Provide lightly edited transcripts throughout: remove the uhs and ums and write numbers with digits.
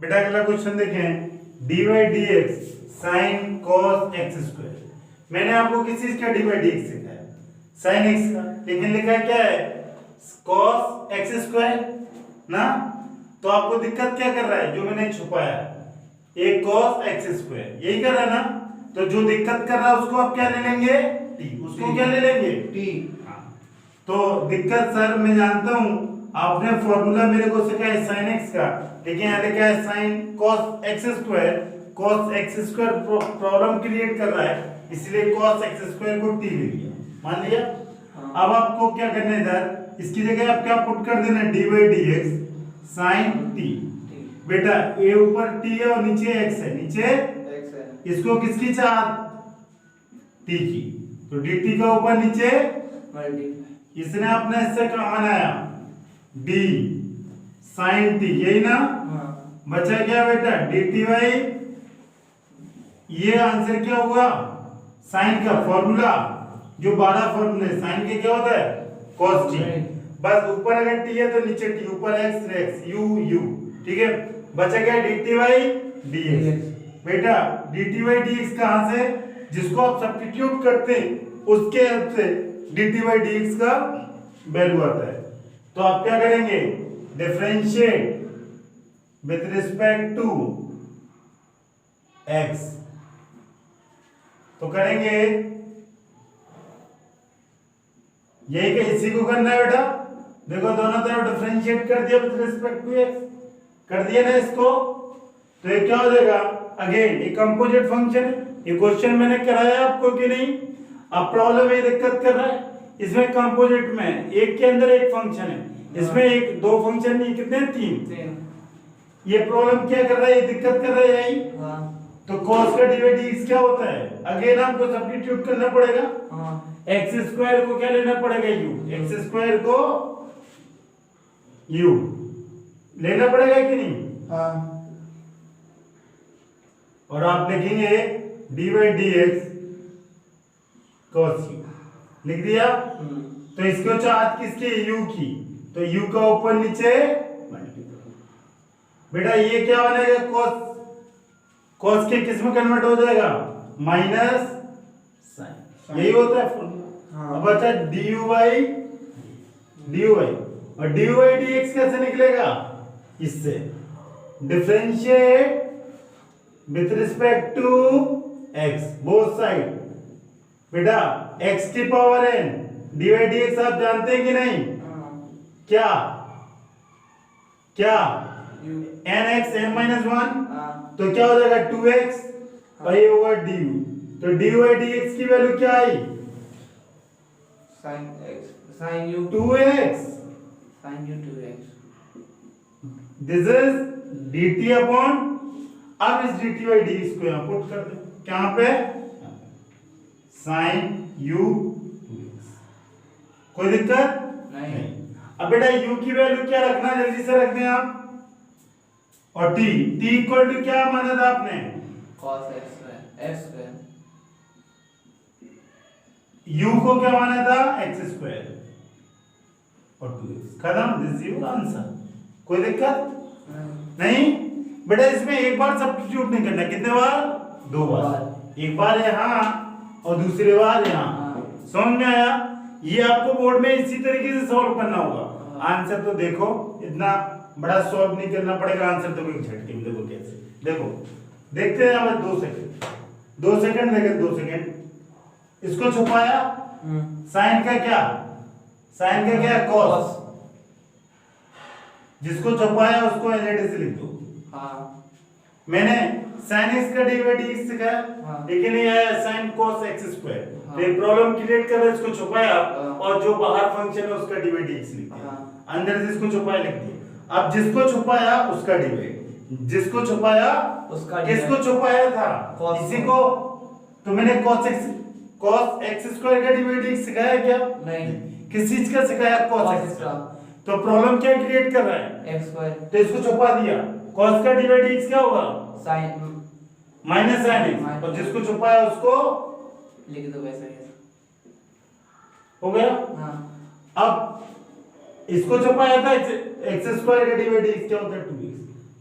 बेटा अगला क्वेश्चन देखें dy dx sin cos x square. मैंने आपको किस चीज का dy dx सिखाया? sin x का, लेकिन लिखा क्या है cos x स्क्वायर ना। तो आपको दिक्कत क्या कर रहा है? जो मैंने छुपाया एक cos x स्क्वायर, यही कर रहा है ना। तो जो दिक्कत कर रहा है उसको आप क्या ले लेंगे? t। उसको क्या ले लेंगे? t। तो दिक्कत सर मैं जानता हूं, आपने फॉर्मूला मेरे को सिखाया sin x का, लेकिन यहाँ लिखा है sin cos x square. cos x square problem create कर रहा है, इसलिए cos x स्क्वायर को t ले लिया, मान लिया। अब आपको क्या करना है इधर, इसकी जगह आप क्या पुट कर देना dy dx sin t। बेटा a ऊपर t है और नीचे x है, नीचे x है। इसको किसकी चाहत? t की। तो dt का ऊपर नीचे मल्टीप्लाई, इसने अपने इससे कॉमन आया d sin t, यही ना। बचा क्या बेटा? dt बाई, ये आंसर क्या हुआ? साइन का फॉर्मूला, जो 12 फॉर्मूले साइन के क्या होता है? cos t। बस ऊपर अगर t है तो नीचे t, ऊपर x x u u, ठीक है। बचा क्या? dt by dx। बेटा dt बाई dx कहां से? जिसको आप सब्स्टिट्यूट करते हैं उसके हेल्प से dt बाई dx का वैल्यू आता है। तो आप क्या करेंगे? Differentiate with respect to x। तो करेंगे यही कि इसी को करना है बेटा। देखो दोनों तरफ डिफरेंशिएट कर दिया विथ रिस्पेक्ट टू x, कर दिया ना इसको। तो ये क्या हो जाएगा? अगेन ये कंपोजिट फंक्शन है। ये क्वेश्चन मैंने कराया आपको कि नहीं? अब प्रॉब्लम ये दिक्कत कर रहा है, इसमें कंपोजिट में एक के अंदर एक फंक्शन है, इसमें एक दो फंक्शन नहीं, कितने? तीन। ये प्रॉब्लम क्या कर रहा है? ये दिक्कत कर रहा है यही। तो cos का dy dx क्या होता है? अगेन आपको सब्स्टिट्यूट करना पड़ेगा। x स्क्वायर को क्या लेना पड़ेगा? u। x स्क्वायर को u लेना पड़ेगा कि नहीं? और आप लिखेंगे dy dx cos u, लिख दिया। तो इसको चाहत किसकी? u की। तो u का ऊपर नीचे मल्टीप्लाई। बेटा ये क्या बनेगा? cos के किस में कन्वर्ट हो जाएगा? माइनस साइन, यही होता है फॉर्मूला। अब बचा du और du dx कैसे निकलेगा? इससे differentiate with respect to x both side. बेटा x की पावर n dy dx आप जानते हैं कि नहीं? क्या क्या? nx n minus 1, तो क्या हो जाएगा? 2x और ये ओवर du। तो dy dx की वैल्यू क्या आई? sin x sin u 2x। sin u 2x। This is dt upon, अब इस dt बाई dx को यहां पुट कर दे, कहां पे? sin u 2x। कोई दिक्कत नहीं। अब बेटा u की वैल्यू क्या रखना? जल्दी से रख दें आप। और t इक्वल टू क्या माना था आपने? cos x स्क्वायर u को क्या माना था? x स्क्वायर और 2x। खत्म, दिस इज योर आंसर। कोई दिक्कत नहीं? बेटा इसमें एक बार सब्स्टिट्यूट नहीं करना, कितने बार? दो बार। एक बार यहाँ और दूसरी बार यहाँ। समझ में आया? ये आपको बोर्ड में इसी तरीके से सॉल्व करना होगा। आंसर तो देखो, इतना बड़ा सॉल्व नहीं करना पड़ेगा, आंसर तो कोई झटके में देखो कैसे। देखो देखते हैं हमें 2 सेकंड, 2 सेकंड देखें, 2 सेकंड। इसको छुपाया, साइन का क्या? साइन का क्या? कॉस। जिसको छुपाया उसको एज इट इज लिख दो। मैंने sin x का dy dx सिखाया, लेकिन ये आया sin cos x स्क्वायर। तो ये प्रॉब्लम क्रिएट कर रहा है, इसको छुपाया और जो बाहर फंक्शन है उसका dy dx लिख दिया, अंदर जिसको छुपाया लिख दिया। अब जिसको छुपाया उसका dy, जिसको छुपाया उसका, किसको छुपाया था? इसी को। तो मैंने cos x स्क्वायर का dy dx सिखाया क्या? नहीं। किस चीज का सिखाया? cos x का। तो प्रॉब्लम क्या क्रिएट कर रहा है? x square. तो इसको छुपा दिया, cos का dy dx क्या होगा? sin माइनस sin x, और जिसको छुपाया उसको लिख दो वैसे ही। हो गया। अब इसको छुपाया था x स्क्वायर का dy dx क्या होता है? 2x।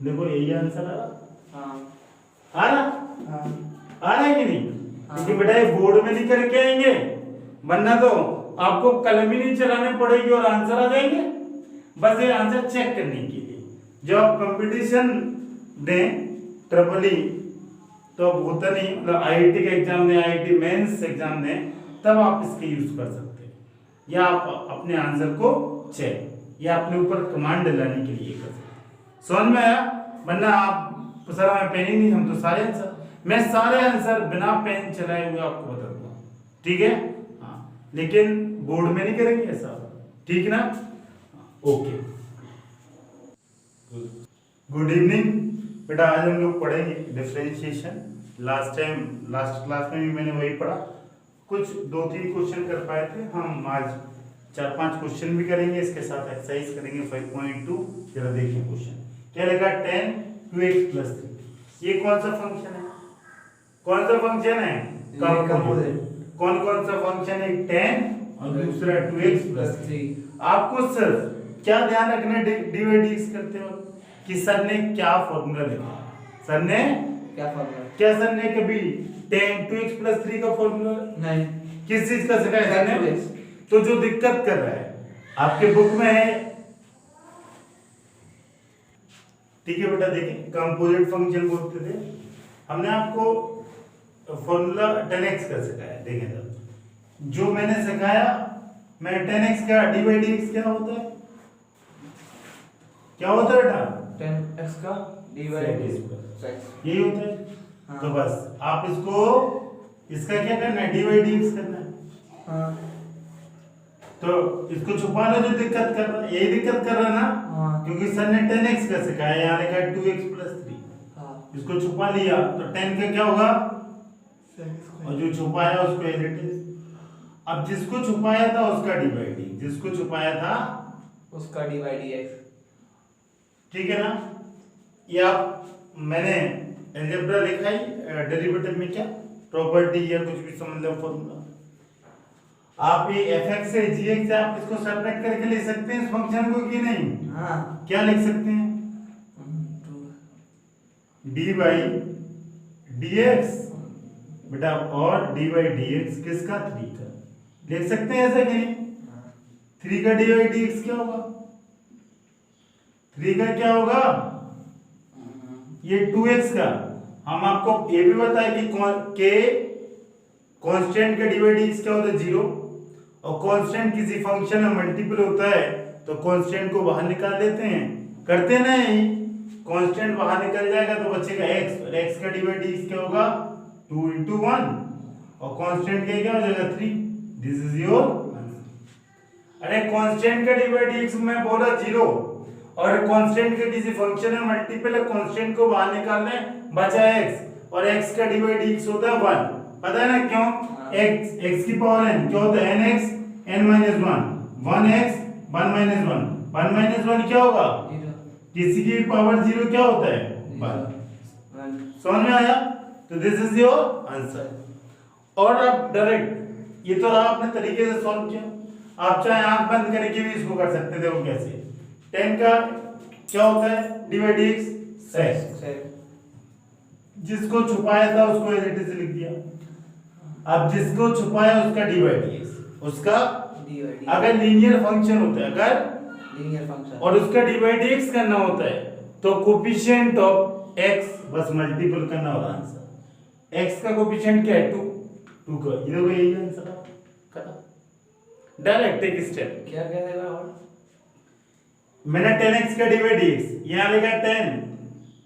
देखो यही आंसर आ रहा, हाँ आ रहा, हाँ आ रहा है कि नहीं? हाँ। लेकिन बेटा ये बोर्ड में नहीं करके आएंगे, वरना तो आपको कलम ही नहीं चलाने पड़ेगी और आंसर आ जाएंगे। बस ये आंसर चेक करने के लिए जब आप कंपटीशन दें ट्रिपल ई, तो अब होता नहीं, मतलब आईआईटी का एग्जाम दें, आईआईटी मेंस एग्जाम दें, तब आप इसके यूज कर सकते हैं, या आप अपने आंसर को चेक या अपने ऊपर कमांड लाने के लिए कर सकते हैं। समझ में आया? वरना आप सर हमें पेन ही नहीं, हम तो सारे आंसर, मैं सारे आंसर बिना पेन चलाए हुए आपको बता दूंगा, ठीक है? हाँ, लेकिन बोर्ड में नहीं करेंगे ऐसा, ठीक ना? ओके, गुड इवनिंग बेटा। आज हम लोग पढ़ेंगे डिफरेंशिएशन। लास्ट क्लास में भी मैंने वही पढ़ा, कुछ 2-3 क्वेश्चन कर पाए थे हम, आज 4-5 क्वेश्चन भी करेंगे, इसके साथ एक्सरसाइज करेंगे 5.2। जरा देखिए क्वेश्चन क्या लिखा, 10 2x + 3। ये कौन सा फंक्शन है? कौन सा फंक्शन है? कंपोजिट। कौन कौन सा फंक्शन है? 10 और दूसरा 2x + 3। आपको सिर्फ क्या ध्यान रखना है dydx करते वक्त कि सर ने क्या फॉर्मूला लिखा? सर ने क्या सर ने कभी 10 2x + 3 का फॉर्मूला नहीं, किस चीज का सिखाया सर ने? तो जो दिक्कत कर रहा है आपके बुक में है, ठीक है बेटा, देखिए कंपोजिट फंक्शन बोलते थे, हमने आपको फॉर्मूला 10x का सिखाया। देखें जब जो मैंने सिखाया, मैं 10x का dydx क्या होता है? क्या होता है बेटा? 10x का dydx यही होता है। हाँ। तो बस आप इसका क्या करना है? dydx करना है। हाँ तो इसको छुपा लो, जो दिक्कत कर रहा है, यही दिक्कत कर रहा है ना? हाँ क्योंकि सर ने 10x का सिखाया, यहाँ लिखा है 2x + 3। हाँ, इसको छुपा लिया तो 10 का क्या होगा, और जो छुपाया उसको एज इट इज। अब जिसको छुपाया था उसका डिवाइडिंग, जिसको छुपाया था उसका dydx, ठीक है ना? ये आप मैंने अलजेब्रा लिखा ही, डेरिवेटिव में क्या प्रॉपर्टी या कुछ भी समझ लो फॉर्मूला, आप ये fx से gx से आप इसको सेपरेट करके ले सकते हैं इस फंक्शन को कि नहीं? हाँ क्या लिख सकते हैं? dy/dx बेटा, और dy/dx किसका? 3 का। लिख सकते हैं ऐसा कि नहीं? 3 का dy/dx क्या होगा? 3 का क्या होगा? ये 2x का। हम आपको ये भी बताया कि कांस्टेंट का dy/dx क्या होता है? 0। और कांस्टेंट किसी फंक्शन में मल्टीपल होता है तो कांस्टेंट को बाहर निकाल देते हैं, करते नहीं? कांस्टेंट बाहर निकल जाएगा तो बचेगा x, और x का dy/dx क्या होगा? 2 × 1, और कांस्टेंट का क्या हो जाएगा? 3। This is your answer. अरे कांस्टेंट का dy/dx मैं बोला 0, और कांस्टेंट के किसी फंक्शन में मल्टीपल है, कांस्टेंट को बाहर निकालना है, बचा x, और x का dy/dx होता है 1। पता है ना क्यों? x की पावर n क्या होता है? nx n - 1 1x 1 - 1 1 - 1 क्या होगा? किसी की पावर 0 क्या होता है? 1। समझ में आया? तो दिस इज योर आंसर। और अब डायरेक्ट ये तो आपने तरीके से सॉल्व किया, आप चाहे आंख बंद करके भी इसको कर सकते थे। वो कैसे? 10 का क्या होता है? dy/dx sec। जिसको छुपाया था उसको एज इट इज लिख दिया। अब जिसको छुपाया उसका dy/dx, उसका अगर लीनियर फंक्शन होता है, अगर लीनियर फंक्शन और उसका dy/dx करना होता है तो कोफिशिएंट ऑफ x बस मल्टीपल करना होगा आंसर। x का कोफिशिएंट क्या है? 2 का, ये देखो यही आंसर है, खत्म। डायरेक्ट एक स्टेप। क्या क्या देगा? और मैंने 10x का dy/dx यहां लिखा 10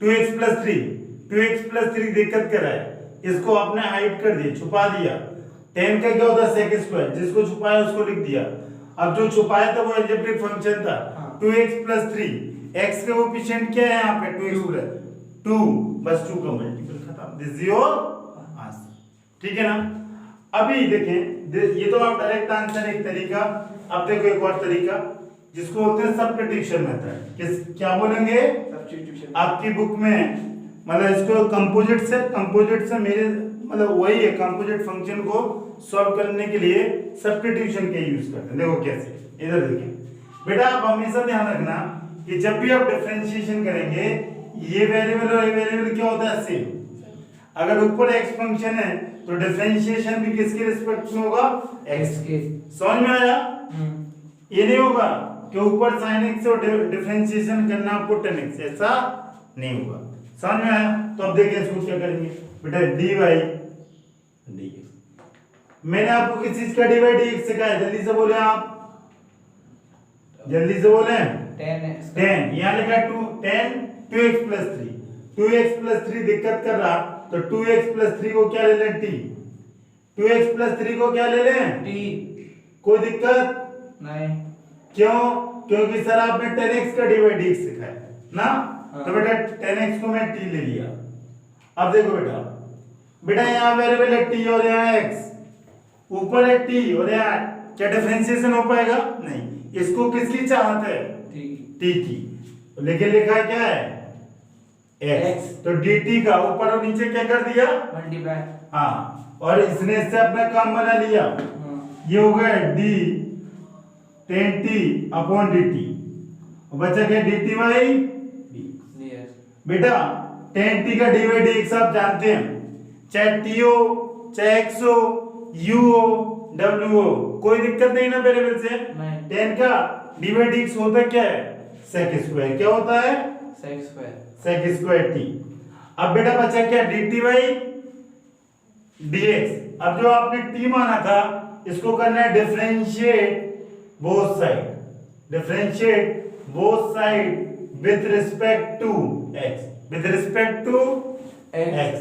2x + 3, 2x + 3 दिक्कत कर रहा है, इसको आपने हाइड कर दिया, छुपा दिया। 10 का क्या होता है? sec², जिसको छुपाया उसको लिख दिया। अब जो छुपाया था वो अलजेब्रिक फंक्शन था। हाँ। 2x + 3, x का कोएफिशिएंट क्या है यहाँ पे? 2x + 2, बस 2 का मल्टीपल, खत्म। दिस इज योर आंसर, ठीक है ना? अभी देखें, ये तो आप डायरेक्ट आंसर एक तरीका। अब देखो एक और तरीका जिसको बोलते हैं सब्स्टिट्यूशन मेथड। क्या बोलेंगे? सब्स्टिट्यूशन। आपकी बुक में मतलब इसको कंपोजिट से मेरे मतलब वही है, कंपोजिट फंक्शन को सॉल्व करने के लिए सब्स्टिट्यूशन के यूज करते हैं। देखो कैसे, इधर देखिए बेटा, आप हमेशा ध्यान रखना कि जब भी आप डिफरेंशिएशन करेंगे ये वेरिएबल और ये वेरिएबल क्या होता है, सेम। अगर ऊपर x फंक्शन है तो डिफरेंशिएशन भी किसके रिस्पेक्ट में होगा, x के। समझ में आया? ये नहीं होगा कि ऊपर sin x और डिफरेंशिएशन करना आपको tan x, ऐसा नहीं होगा। समझ में आया? तो अब देखिए इसको क्या करेंगे बेटा, dy dx। मैंने आपको किस चीज का dy dx सिखाया, जल्दी से बोले आप, जल्दी से बोले। 10 यहाँ लिखा 2 10 2x plus 3, 2x plus 3 दिक्कत कर रहा तो 2x plus 3 को क्या ले लें, t। 2x plus 3 को क्या ले लें, t। कोई दिक्कत नहीं। क्यों? क्योंकि सर आपने 10x का dy dx सिखाया ना, तो बेटा 10x को मैं t ले लिया। अब देखो बेटा, बेटा यहाँ वेरिएबल है t और यहाँ x, ऊपर है t और यहाँ क्या डिफरेंशिएशन हो पाएगा, नहीं। इसको किसकी चाहत है, t की, लेकिन लिखा है क्या है, x। तो dt का ऊपर और नीचे क्या कर दिया, मल्टीप्लाई। हाँ, और इसने इससे अपना काम बना लिया। ये हो गया d 10t अपॉन dt, और बचा क्या, dt बाई dx। बेटा 10t का dy dx आप जानते हैं, चाहे t हो चाहे x हो u हो w हो, कोई दिक्कत नहीं ना वेरिएबल से। 10 का dy dx होता क्या है, sec स्क्वायर। क्या होता है, sec स्क्वायर t। अब बेटा बचा क्या, dt बाई dx। अब जो आपने t माना था इसको करना है differentiate both side, differentiate both side with respect to x, with respect to x।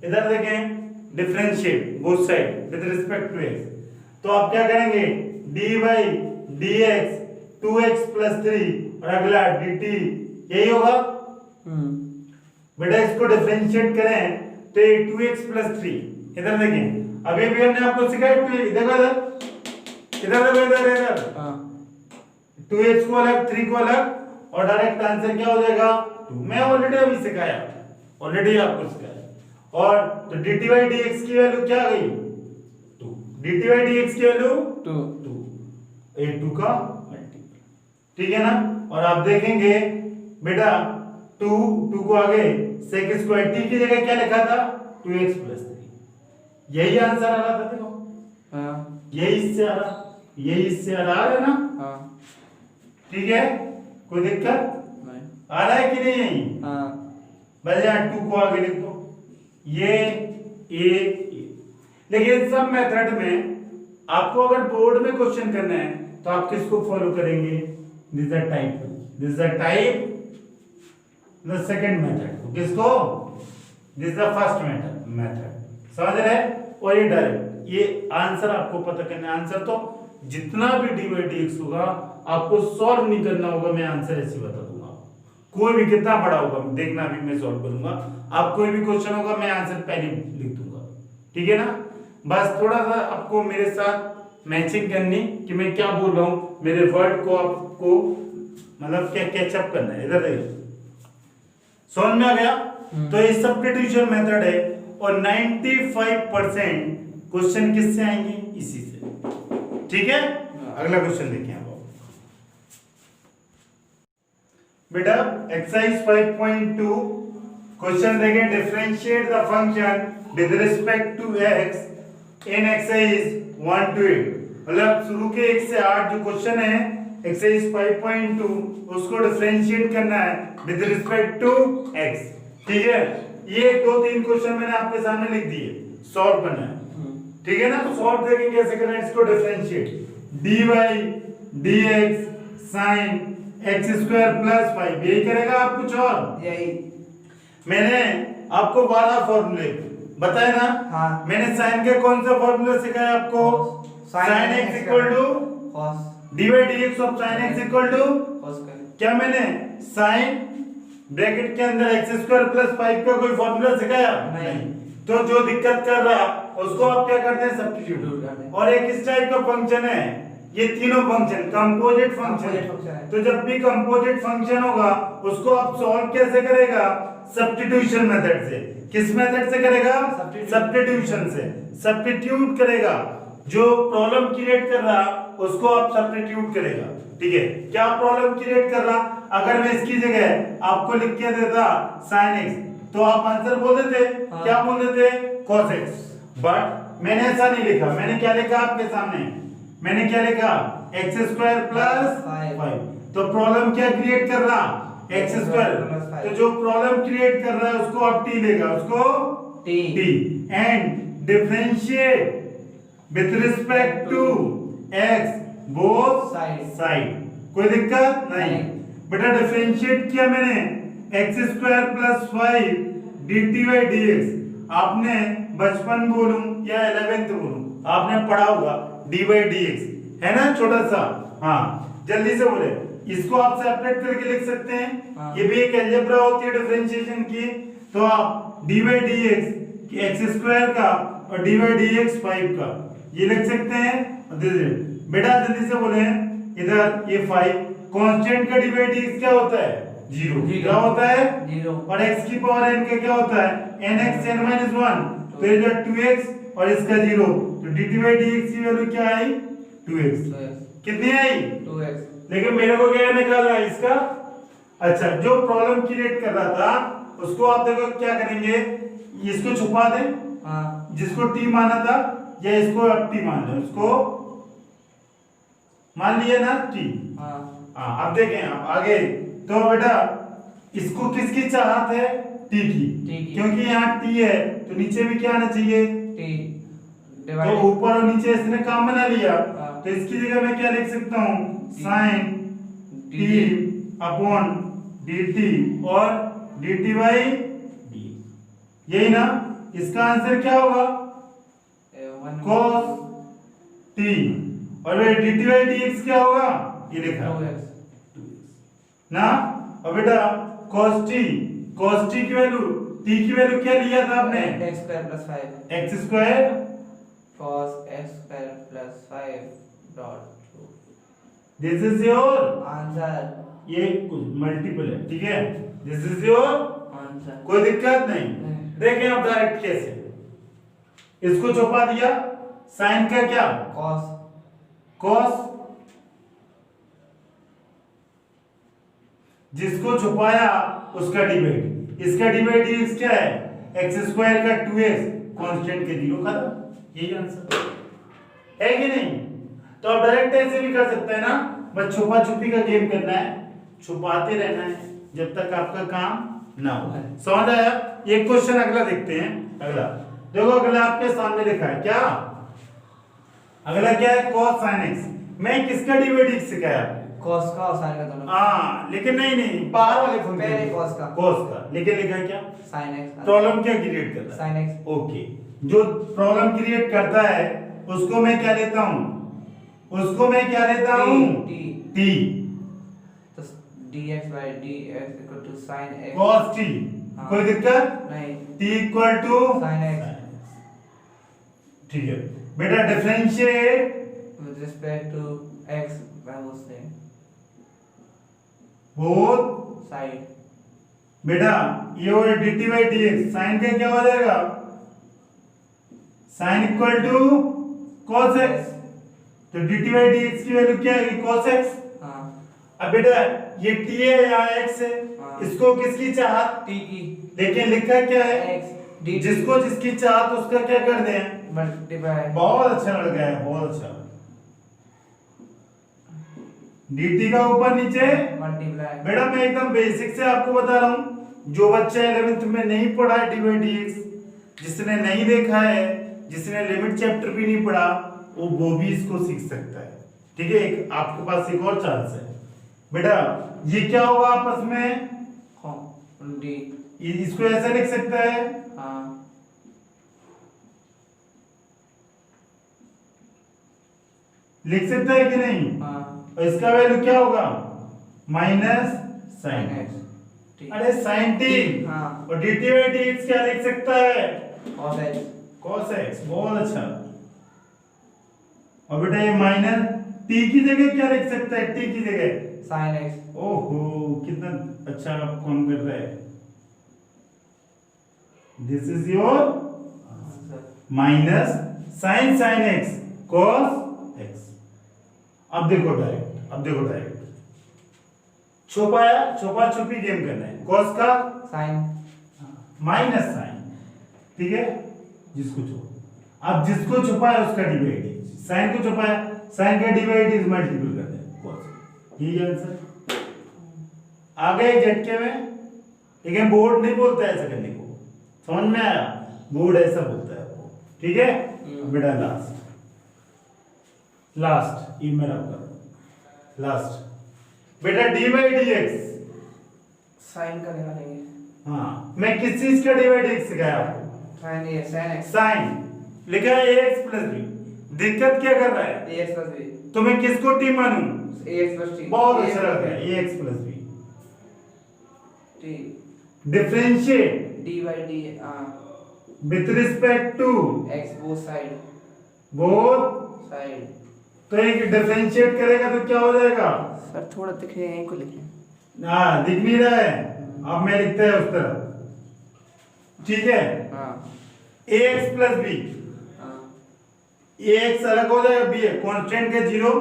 इधर देखें, differentiate both side with respect to x, तो आप क्या करेंगे, dy dx 2x plus 3 और अगला dt, यही होगा। बेटा इसको डिफरेंशिएट करें तो ये 2x plus 3, इधर देखें, अभी भी हमने आपको सिखाया, इधर इधर 2x को अलग 3 को अलग, और डायरेक्ट आंसर क्या हो जाएगा, 2। मैं ऑलरेडी अभी सिखाया, ऑलरेडी आपको सिखाया। और तो dt by dx की वैल्यू क्या आ गई, 2। dt by dx की वैल्यू 2, ये 2 का मल्टीपल, ठीक है ना। और आप देखेंगे बेटा 2 को आगे sec स्क्वायर t की जगह क्या लिखा था, 2x plus 3, यही आंसर आ रहा था। देखो यही इससे आ रहा, यही इससे आ रहा है ना, ठीक है, कोई दिक्कत नहीं आ रहा है कि नहीं, बस यहाँ 2 को आगे लिख दो, ये लेकिन सब मेथड में आपको अगर बोर्ड में क्वेश्चन करना है तो आप किसको फॉलो करेंगे, this is the type, this is the type, the second method, किसको, this is the first method, समझ रहे। और ये डायरेक्ट, ये आंसर आपको पता करना है। आंसर तो जितना भी dy dx होगा आपको सॉल्व नहीं करना होगा, मैं आंसर ऐसे बता दूंगा, कोई भी कितना बड़ा होगा देखना भी मैं सॉल्व करूंगा। आप कोई भी क्वेश्चन होगा मैं आंसर पहले लिख दूंगा, ठीक है ना। बस थोड़ा सा आपको मेरे साथ मैचिंग करनी कि मैं क्या बोल रहा हूँ, मेरे वर्ड को आपको मतलब क्या कैचअप करना है। इधर देखिए, समझ में आ गया। तो ये सब्स्टिट्यूशन मेथड है और 95% क्वेश्चन किससे आएंगे, इसी से, ठीक है। अगला क्वेश्चन देखिए आप बेटा, एक्सरसाइज 5.2 क्वेश्चन देखें, differentiate the function with respect to x in exercise 1 to 8। मतलब शुरू के 1 से 8 जो क्वेश्चन है एक्सरसाइज 5.2, उसको डिफरेंशिएट करना है विद रिस्पेक्ट टू x, ठीक है। ये 2-3 क्वेश्चन मैंने आपके सामने लिख दिए, सॉल्व करना है, ठीक है ना। सॉल्व देखें कैसे करना है इसको, differentiate dy dx sin x square plus 5, यही करेगा आप, कुछ और यही। मैंने आपको 12 फॉर्मूले बताए ना। हाँ। मैंने साइन के कौन सा फॉर्मूला सिखाया आपको, sin x equal to cos dy dx of sin x equal to cos का, क्या मैंने sin ब्रैकेट के अंदर x स्क्वायर प्लस 5 का कोई फॉर्मूला सिखाया नहीं। तो जो दिक्कत कर रहा उसको आप क्या करते हैं, सब्स्टिट्यूट। और एक इस टाइप का फंक्शन है, ये तीनों फंक्शन कंपोजिट फंक्शन है। तो जब भी कंपोजिट फंक्शन होगा उसको आप सॉल्व कैसे करेगा, सब्स्टिट्यूशन मेथड से। किस मेथड से करेगा, सब्स्टिट्यूशन से। सब्स्टिट्यूट करेगा जो प्रॉब्लम क्रिएट कर रहा उसको आप सब्स्टिट्यूट करेगा। ठीक है, क्या प्रॉब्लम क्रिएट कर रहा, अगर मैं इसकी जगह आपको लिख के देता sin x तो आप आंसर बोल देते, क्या बोल देते, cos x। बट मैंने ऐसा नहीं लिखा, मैंने क्या लिखा आपके सामने, मैंने क्या लिखा, x स्क्वायर प्लस 5। तो प्रॉब्लम क्या क्रिएट कर रहा, x स्क्वायर। तो जो प्रॉब्लम क्रिएट कर रहा है उसको आप t लेगा, उसको t and differentiate with respect to x both side. कोई दिक्कत नहीं बेटा। डिफरेंशिएट किया मैंने x square plus 5 dt by dx। आपने बचपन बोलूं या 11th बोलूं, आपने पढ़ा होगा d बाई dx, है ना, छोटा सा। हाँ, जल्दी से बोले, इसको आप सेपरेट करके लिख सकते हैं। ये भी एक अलजेब्रा होती है डिफरेंशिएशन की। तो आप d by dx x square का और d बाई dx 5 का ये लिख सकते हैं। बेटा जल्दी से बोले, इधर ये 5 कांस्टेंट का d बाई dx क्या होता है, 0। क्या होता है, 0। और x की पावर n का क्या होता है, nx n minus 1। तो ये जो 2x और इसका 0, तो dt बाई dx की वैल्यू क्या आई, 2x। कितनी आई, 2x। लेकिन मेरे को क्या निकालना है इसका। अच्छा, जो प्रॉब्लम क्रिएट कर रहा था उसको आप देखो क्या करेंगे, इसको छुपा दें, जिसको t माना था, या इसको अब t मान लें, उसको मान लिया ना t। अब देखें आप आगे। तो बेटा इसको किसकी चाहत है, t की, क्योंकि यहाँ t है तो नीचे भी क्या आना चाहिए, t। तो ऊपर और नीचे इसने काम बना लिया। तो इसकी जगह मैं क्या लिख सकता हूँ, sin t अपॉन dt और dt बाई d, यही ना। इसका आंसर क्या होगा, cos t, और dt बाई dx क्या होगा, ये लिखा ना। और बेटा cos t की वैल्यू, t की वैल्यू क्या लिया था आपने, x square plus 5, x square cos x square plus 5 dot, this is your answer. ये मल्टीपल है, ठीक है, दिस इज योर आंसर। कोई दिक्कत नहीं। देखें आप डायरेक्ट कैसे, इसको छुपा दिया, साइन का क्या, cos, जिसको छुपाया उसका डिवाइड, इसका डिवाइड dx क्या है, x स्क्वायर का 2x कांस्टेंट के 0 खत्म। यही आंसर है कि नहीं। तो आप डायरेक्ट ऐसे भी कर सकते हैं ना, बस छुपा छुपी का गेम करना है, छुपाते रहना है जब तक आपका काम ना हो। समझ आया। एक क्वेश्चन अगला देखते हैं। अगला देखो, अगला आपके सामने लिखा है क्या, अगला क्या है, cos sin x। मैं किसका डिवाइड x सिखाया, cos का और sin का दोनों। हाँ, लेकिन नहीं बाहर वाले फंक्शन पहले cos का, लेकिन लिखा क्या, sin x। प्रॉब्लम क्या क्रिएट करता है, sin x। ओके, जो प्रॉब्लम क्रिएट करता है उसको मैं क्या लेता हूँ, उसको मैं क्या लेता हूँ, t। तो dx by dx equal to sin x cos t। कोई दिक्कत नहीं, t equal to sin x। ठीक है बेटा, differentiate with respect to x by both side। Both side. बेटा ये हो dt by dx, sin का क्या हो जाएगा, sin equal to cos x। तो dt by dx की वैल्यू क्या है, cos x। हाँ। अब बेटा ये t है, यहाँ x है, इसको किसकी चाहत, t की, लेकिन लिखा क्या है, x dt। जिसको जिसकी चाहत उसका क्या कर दें, मल्टीप्लाई। बहुत अच्छा लड़का है, बहुत अच्छा। dt का ऊपर नीचे मल्टीप्लाई। बेटा मैं एकदम बेसिक से आपको बता रहा हूँ, जो बच्चा 11th में नहीं पढ़ा है डी बाई dx, जिसने नहीं देखा है, जिसने लिमिट चैप्टर भी नहीं पढ़ा, वो भी इसको सीख सकता है। ठीक है, एक आपके पास एक और चांस है बेटा। ये क्या होगा आपस में, डी, इसको ऐसे लिख सकता है, हाँ, लिख सकता है कि नहीं, हाँ। और इसका वैल्यू क्या होगा, माइनस साइन x। अरे साइन टी, हाँ। और dt बाई dx क्या लिख सकता है, cos x। cos x। बहुत अच्छा। और बेटा ये माइनस t की जगह क्या लिख सकता है, t की जगह sin x। ओहो कितना अच्छा आप काम कर रहे हैं। This is your minus sine x cos x। अब देखो डायरेक्ट छुपाया, छुपा छुपी गेम करना है। cos का साइन माइनस साइन, ठीक है, जिसको छुपा, अब जिसको छुपाया उसका डिवाइड, साइन को छुपाया, साइन का डिवाइड इज मल्टीपल कर दें cos, यही आंसर आ गए झटके में। लेकिन बोर्ड नहीं बोलता है ऐसा करने को, समझ में आया? बोर्ड ऐसा बोलता है आपको, ठीक है बेटा। लास्ट ये मेरा कर लास्ट बेटा, d by d x sine का निकालेंगे। हाँ, मैं किस चीज का डी बाई डी एक्स सिखाया आपको? साइन ये साइन एक्स, साइन लिखा है ax प्लस बी। दिक्कत क्या कर रहा है? ax plus b. तो मैं किसको टी मानूं? ax plus t. बहुत अच्छा लग रहा है, ax plus b. T differentiate d by d with respect to x both side, both side. तो एक डिफरेंशिएट करेगा तो क्या हो जाएगा? सर थोड़ा दिखे, यहीं को लिखें। हाँ, दिख नहीं रहा है, अब मैं लिखता है उस तरफ, ठीक है। हाँ ax प्लस बी, ax अलग हो जाएगा, b है कांस्टेंट के जीरो,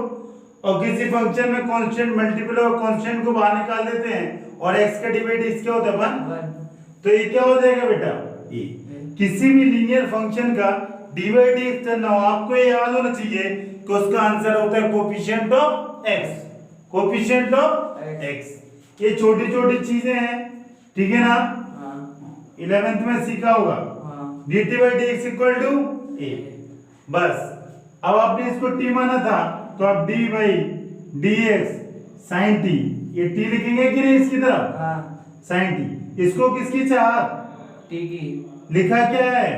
और किसी फंक्शन में कांस्टेंट मल्टीपल और कांस्टेंट को बाहर निकाल देते हैं और x का डिवाइड क्या होता है 1, तो ये क्या हो जाएगा बेटा? ये किसी भी लीनियर फंक्शन का डिवाइड x करना हो, आपको ये याद होना चाहिए कि उसका आंसर होता है coefficient of x, coefficient of x। ये छोटी छोटी चीजें हैं, ठीक है ना? 11th में सीखा होगा dt by dx equal to a। बस अब आपने इसको t माना था तो अब d by dx sin t, ये t लिखेंगे कि नहीं इसकी तरफ? sin t। इसको किसकी चाहत? t की। लिखा क्या है?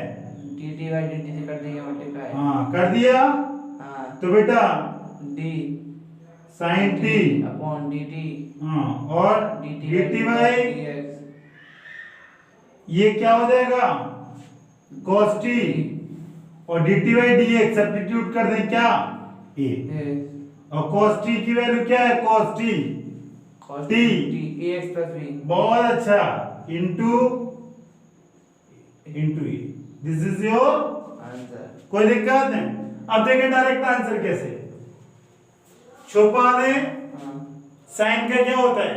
dt by dt से कर देंगे मल्टीप्लाई। हाँ, कर दिया। तो बेटा d sin t upon dt, हाँ, और dt by dx, ये क्या हो जाएगा? cos t, और dt by dx सब्स्टिट्यूट कर दें क्या? a, और cos t की वैल्यू क्या है? cos t t ax plus b। बहुत अच्छा, into A. This is your answer. कोई दिक्कत नहीं। अब देखें डायरेक्ट आंसर कैसे छुपा दें। साइन का क्या होता है?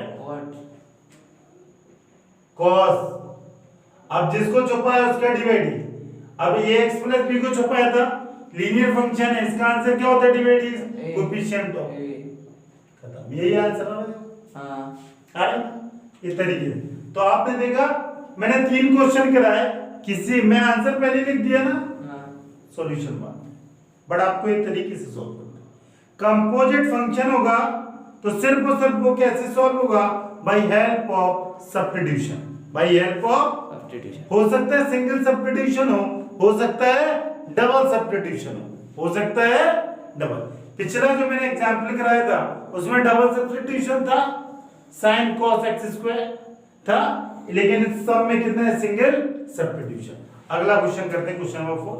cos। अब जिसको छुपाया उसका डिवाइड, अब ये x प्लस b को छुपाया था, लीनियर फंक्शन है, इसका आंसर क्या होता है? डिवाइड कोएफिशिएंट ऑफ, खत्म, यही आंसर है। हां, इस तरीके से। तो आपने देखा मैंने 3 क्वेश्चन कराए, किसी मैं आंसर पहले लिख दिया ना, सॉल्यूशन बाद, बट आपको एक तरीके से सॉल्व करना है। कंपोजिट फंक्शन होगा तो सिर्फ और सिर्फ वो कैसे सॉल्व होगा? By help of substitution, by help of substitution. हो सकता है सिंगल सब्स्टिट्यूशन हो सकता है डबल सब्स्टिट्यूशन हो सकता है डबल। पिछला जो मैंने एग्जांपल कराया था उसमें डबल सब्स्टिट्यूशन था, sin cos x स्क्वायर था, लेकिन इस सब में कितना है? Single substitution. अगला क्वेश्चन करते हैं, क्वेश्चन नंबर 4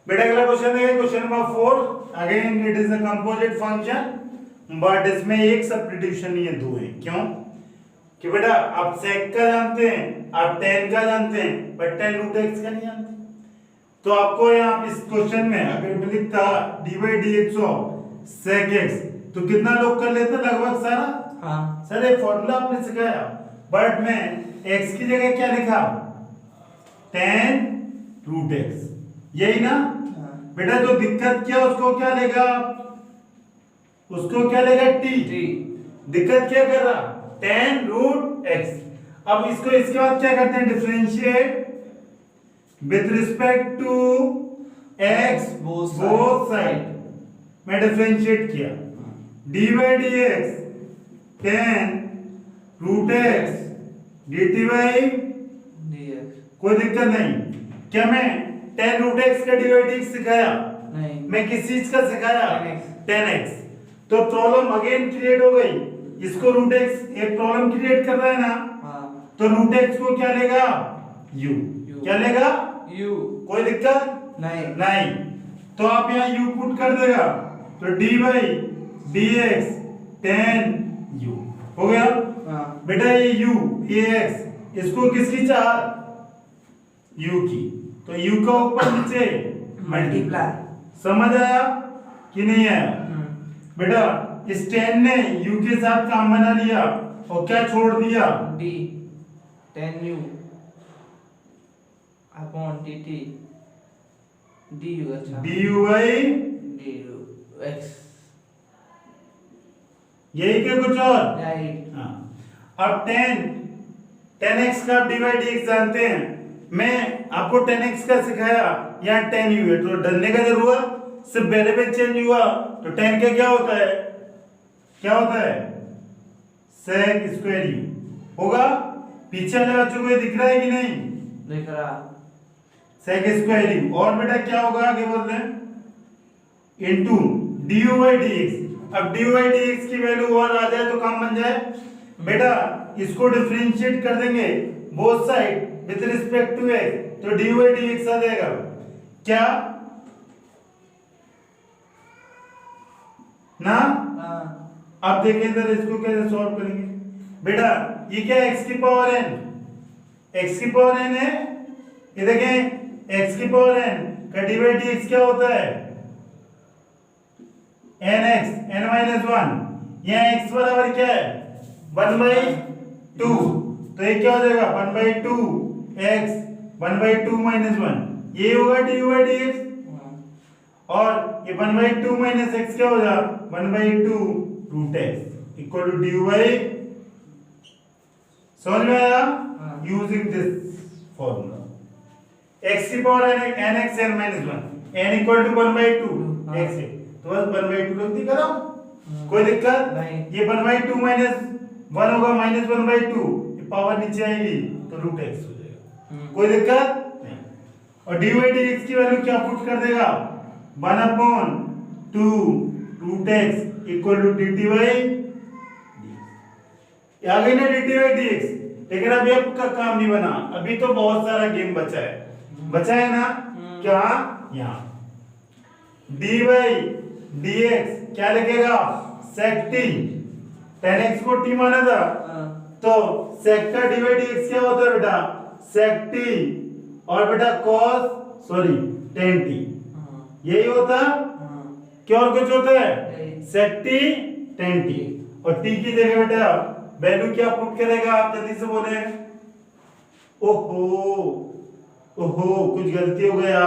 बेटा। अगला क्वेश्चन है question number 4। Again it is a composite function, but इसमें एक सब्स्टिट्यूशन नहीं है, 2 है। क्यों? कि बेटा आप sec का जानते हैं, आप tan का जानते हैं, बट tan रूट x का नहीं जानते। तो आपको यहाँ इस क्वेश्चन में अगर मैं लिखता d by dx of sec x, तो कितना लोग कर लेते लगभग सारा? हाँ सर ये फॉर्मूला आपने सिखाया, बट मैं x की जगह क्या लिखा? tan रूट x, यही ना? बेटा जो दिक्कत क्या उसको क्या लेगा? उसको क्या लेगा? t। दिक्कत क्या कर रहा? tan root x। अब इसको इसके बाद क्या करते हैं? Differentiate with respect to x both side. मैं डिफरेंशिएट किया, d by dx tan root x dt by dx। कोई दिक्कत नहीं। क्या मैं tan रूट x का डिवाइड सिखाया? नहीं। मैं किस चीज का सिखाया? tan x। तो प्रॉब्लम अगेन क्रिएट हो गई। इसको रूट x एक प्रॉब्लम क्रिएट कर रहा है ना, तो रूट x को क्या लेगा? u। क्या लेगा? u। कोई दिक्कत नहीं। तो आप यहाँ u पुट कर देगा, तो d by dx tan u हो गया। बेटा ये u ये x, इसको किसकी चाहत? u की, तो u का ऊपर नीचे मल्टीप्लाई। समझ आया कि नहीं आया? बेटा इस 10 ने u के साथ काम बना लिया और क्या छोड़ दिया? d 10u upon dt du। अच्छा du by du x यही के कुछ और? राइट। हाँ। अब 10x का dy dx जानते हैं। मैं आपको 10x का सिखाया, यहाँ 10u है तो डरने का जरूरत, सिर्फ वेरिएबल चेंज हुआ तो 10 का क्या होता है? क्या होता है? sec स्क्वायर u होगा। पीछे वाले बच्चों को ये दिख रहा है कि नहीं? दिख रहा। sec स्क्वायर u और बेटा क्या होगा आगे बोल रहे हैं? Into du by dx। अब du by dx की वैल्यू और आ जाए तो काम बन जाए। बेटा इसको डिफरेंशिएट कर देंगे both side with respect to x तो du by dx आ जाएगा। क्या ना? अब देखिए इधर इसको कैसे सॉल्व करेंगे। बेटा ये क्या है? x की पावर n, x की पावर n है। ये देखें x की पावर n का dy dx क्या होता है? nx n minus 1। यहाँ x बराबर क्या है? 1/2 तो ये क्या हो जाएगा? 1/2 x 1/2 minus 1 ये होगा dy dx। और ये 1/2 minus x क्या हो जाएगा? 1/2 root x equal to dy। समझ में आया? यूजिंग दिस फॉर्मूला x की power nx n minus 1 n equal to 1/2 x है तो बस 1/2 रख दी करो। कोई दिक्कत नहीं। ये 1/2 minus 1 होगा minus 1/2 ये पावर नीचे आएगी तो root x हो जाएगा। कोई दिक्कत नहीं। और dy dx की वैल्यू क्या पुट कर देगा? 1/2 root x equal to dt by dx। आ गई ना dt by dx। लेकिन अभी आपका काम नहीं बना, अभी तो बहुत सारा गेम बचा है। बचा है ना? क्या? यहाँ dy by dx क्या लिखेगा? sec t 10x को t माना था तो sec का dy dx क्या होता है बेटा? sec t और बेटा cos tan t यही होता। क्या और कुछ होता है? sec t tan t और t की जगह बेटा वैल्यू क्या पुट करेगा? आप जल्दी से बोले। ओहो कुछ गलती हो गया।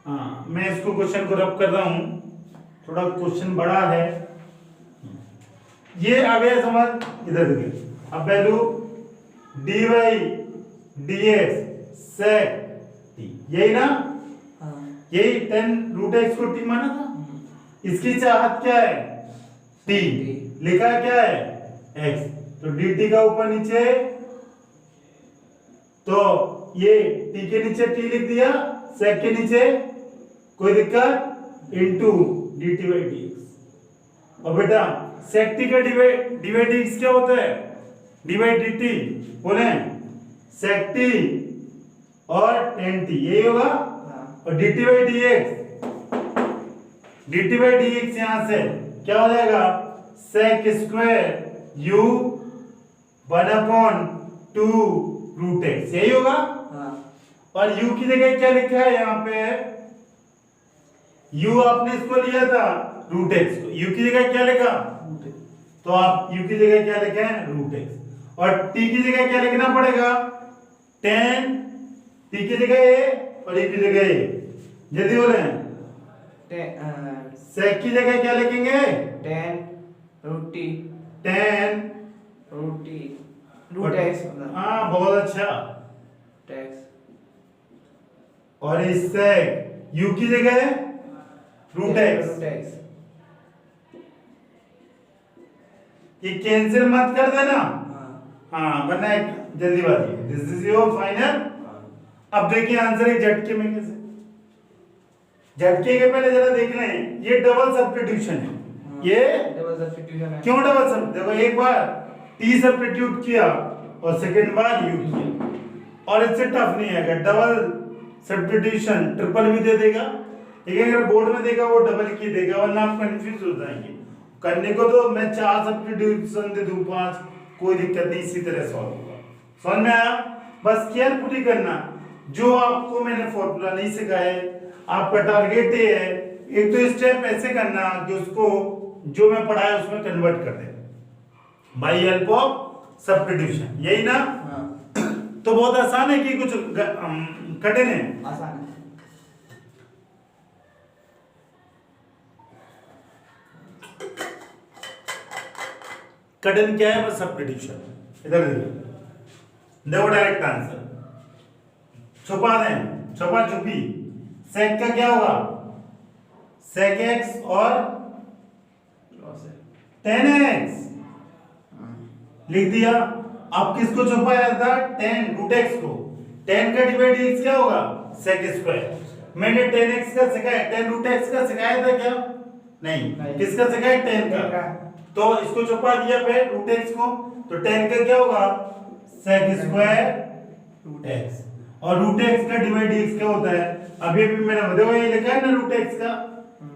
हाँ मैं इसको क्वेश्चन को रब कर रहा हूँ, थोड़ा क्वेश्चन बड़ा है। ये आ गया समझ? इधर देखिए अब value dy dx sec t यही ना? यही 10 रूट x को t माना था। इसकी चाहत क्या है? t लिखा क्या है? x तो dt का ऊपर नीचे तो ये t के नीचे t लिख दिया, sec के नीचे कोई दिक्कत इनटू dt by dx। और बेटा sec t का dy dx क्या होता है? dy dt बोले sec t और tan t यही होगा। और dt by dx यहां से क्या हो जाएगा? sec square u 1/2 root x यही होगा। और u की जगह क्या लिखा है यहाँ पे? u आपने इसको लिया था रूट x को, u की जगह क्या लिखा? तो आप u की जगह क्या लिखे हैं? Root x। और t की जगह क्या लिखना पड़ेगा? tan t की जगह a और e की जगह a। जल्दी बोले। sec की जगह क्या लिखेंगे? tan root x। हाँ बहुत अच्छा। x और इस sec u की जगह रूट x। ये कैंसिल मत कर देना। हाँ वरना एक जल्दीबाजी। This is your final. अब देखिए आंसर एक झटके में कैसे। झटके के पहले जरा देख लें, ये डबल सब्स्टिट्यूशन है। ये डबल सब्स्टिट्यूशन है। क्यों डबल सब? देखो एक बार t सब्स्टिट्यूट किया और सेकंड बार u किया और इससे टफ नहीं है। अगर डबल सब्स्टिट्यूशन ट्रिपल भी दे देगा, लेकिन अगर बोर्ड में देगा वो डबल की देगा, वरना आप कंफ्यूज हो जाएंगे। करने को तो मैं 4 सब्स्टिट्यूशन दे दूं 5, कोई दिक्कत नहीं, इसी तरह सॉल्व होगा। समझ में आया? बस केयरफुली करना। जो आपको मैंने फॉर्मूला नहीं सिखाया है, आपका टारगेट ये है एक तो स्टेप ऐसे करना कि उसको जो मैं पढ़ाया उसमें कन्वर्ट कर दे बाय हेल्प ऑफ सब्स्टिट्यूशन, यही ना। हाँ तो बहुत आसान है कि कुछ कठिन है? आसान है। कठिन क्या है? बस सब्स्टिट्यूशन। इधर देखो, देखो डायरेक्ट आंसर छुपा दें, छुपा छुपी। सेक का क्या होगा? सेक एक्स और लॉस है। 10x लिख दिया। अब किसको छुपाया था? 10 रूट एक्स को। 10 का डिवाइड x क्या होगा? Sec square. मैंने 10x का सिखाया, 10 रूट x का सिखाया था क्या? नहीं। किसका सिखाया? 10 का। तो इसको छुपा दिया पे रूट एक्स को, तो 10 का क्या होगा? Sec square root x. और रूट एक्स का डिवाइड x क्या होता है? अभी अभी मैंने देखो ये लिखा है ना रूट एक्स का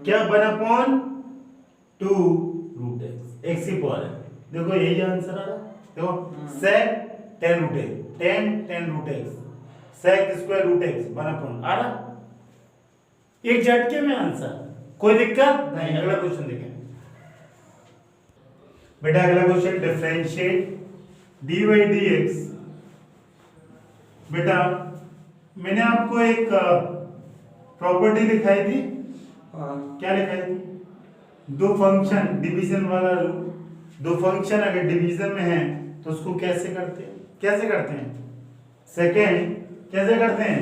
क्या 1/2 रूट एक्स, एक्स की पावर है। देखो यही आंसर आ रहा है। देखो sec 10 root x, 10 root x, sec square root x 1/, आ रहा एक झटके में आंसर। कोई दिक्कत नहीं। अगला क्वेश्चन देखें बेटा। अगला क्वेश्चन डिफरेंशिएट dy dx। बेटा मैंने आपको एक प्रॉपर्टी लिखाई थी। हाँ क्या लिखाई थी? दो फंक्शन डिवीजन वाला रूल। दो फंक्शन अगर डिवीजन में है तो उसको कैसे करते हैं? कैसे करते हैं? सेकंड कैसे करते हैं?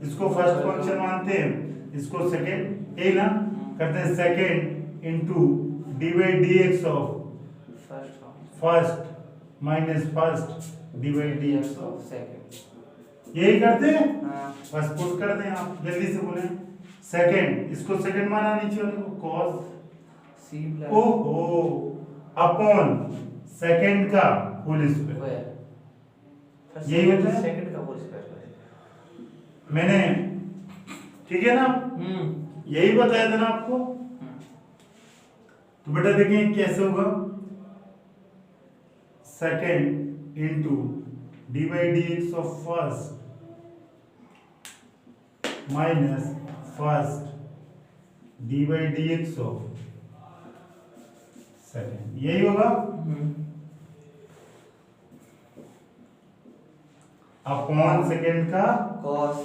इसको फर्स्ट फंक्शन मानते हैं, इसको सेकंड, यही ना करते हैं। Second into dy dx of first minus first dy dx of second. यही करते हैं। हाँ बस पुट कर दें आप, जल्दी से बोलें। सेकंड, इसको सेकंड माना नीचे वाले को cos c प्लस ओहो अपॉन सेकंड का होल स्क्वायर। यही होता है सेकंड का होल स्क्वायर। मैंने, ठीक है ना, यही बताया था ना आपको। तो बेटा देखिए कैसे होगा। Second into dy dx of first minus first dy dx of second, यही होगा। अपॉन सेकंड का cos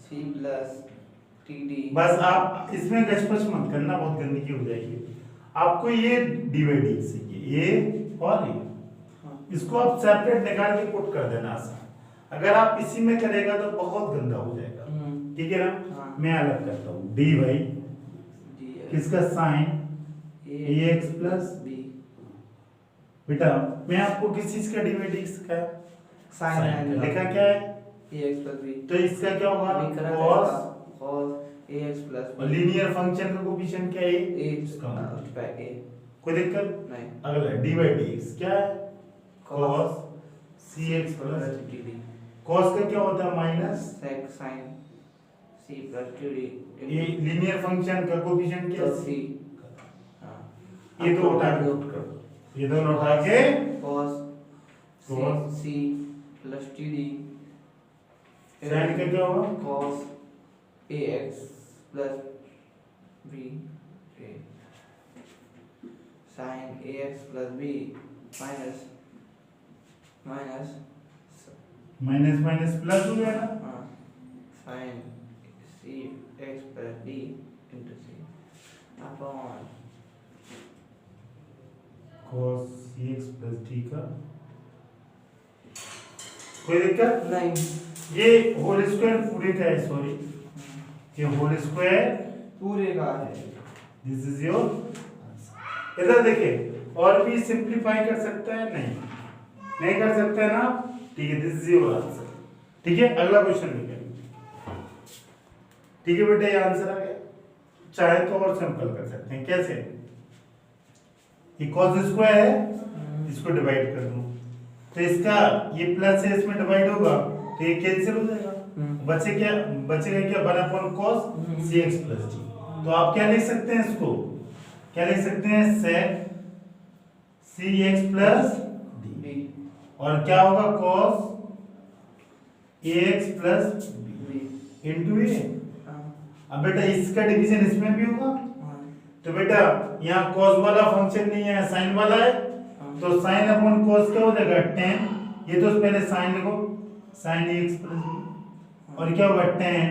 c प्लस td। बस आप इसमें गचपच मत करना, बहुत गंदगी हो जाएगी। आपको ये dy dx चाहिए, ये और ये, इसको आप सेपरेट निकाल के पुट कर देना आसान। अगर आप इसी में करेगा तो बहुत गंदा हो जाएगा, ठीक है ना। मैं अलग करता हूँ dy किसका साइन ax प्लस b। बेटा मैं आपको किस चीज का dy dx सिखाया? साइन। लिखा क्या है? ax plus b। तो इसका क्या होगा? cos cos ax प्लस और लीनियर फंक्शन का कोएफिशिएंट क्या है? a इसका a। कोई दिक्कत नहीं। अगला dy dx क्या है? cos cx plus td। cos का क्या होता है? Minus sec sin c plus td। ये लीनियर फंक्शन का कोएफिशिएंट क्या है? c। ये तो उठा के पुट कर दो, ये दोनों उठा के cos cos c plus td। sin का क्या होगा? cos ax plus b a। sin ax plus b minus minus minus minus plus हो गया ना। sin c x plus b into c upon cos cx plus d का कोई दिक्कत नहीं। ये होल स्क्वायर पूरे का है, सॉरी ये होल स्क्वायर पूरे का है। This is your. इधर देखिए और भी सिंपलीफाई कर सकता है? नहीं कर सकता है ना, ठीक है। दिस इज योर आंसर, ठीक है। अगला क्वेश्चन देखिए, ठीक है बेटा ये आंसर आ गया। चाहे तो और सिंपल कर सकते हैं। कैसे? ये cos स्क्वायर है, इसको डिवाइड कर दूं तो इसका ये प्लस है, इसमें डिवाइड होगा तो ये कैंसिल हो जाएगा। बचेगा क्या? 1 cos cx प्लस d। तो आप क्या लिख सकते हैं? इसको क्या लिख सकते हैं? sec cx प्लस d और क्या होगा? cos ax plus b into ये अब बेटा इसका डिवीजन इसमें भी होगा, हाँ तो बेटा यहाँ cos वाला फंक्शन नहीं है, sin वाला है, तो sin अपॉन cos क्या हो जाएगा 10, ये तो पहले sin लिखो, sin x प्लस b, और क्या होगा 10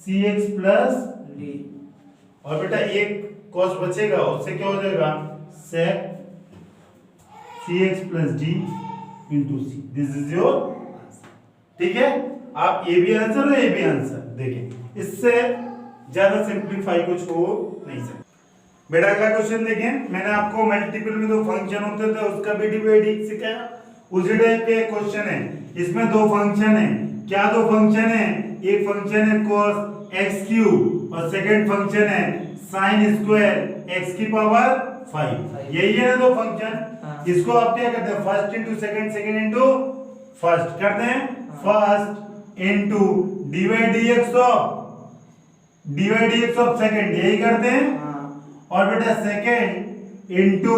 cx प्लस d, और बेटा एक cos बचेगा, उससे क्या हो जाएगा sec cx plus d into C, this is your answer. ठीक है, आप ए भी आंसर और ए भी आंसर देखें, इससे ज्यादा सिंप्लीफाई कुछ हो नहीं सकता। बेटा अगला क्वेश्चन देखें, मैंने आपको मल्टीपल में दो फंक्शन होते थे उसका भी डिवाइड सिखाया, उसी टाइप के क्वेश्चन है, इसमें दो फंक्शन है, क्या दो फंक्शन है, एक फंक्शन है cos x क्यूब और सेकंड फंक्शन है sin स्क्वायर x की पावर 5, यही है ना दो फंक्शन। इसको आप क्या करते हैं, first into second, second into first करते हैं, first into divide dx of second, यही करते हैं, और बेटा second into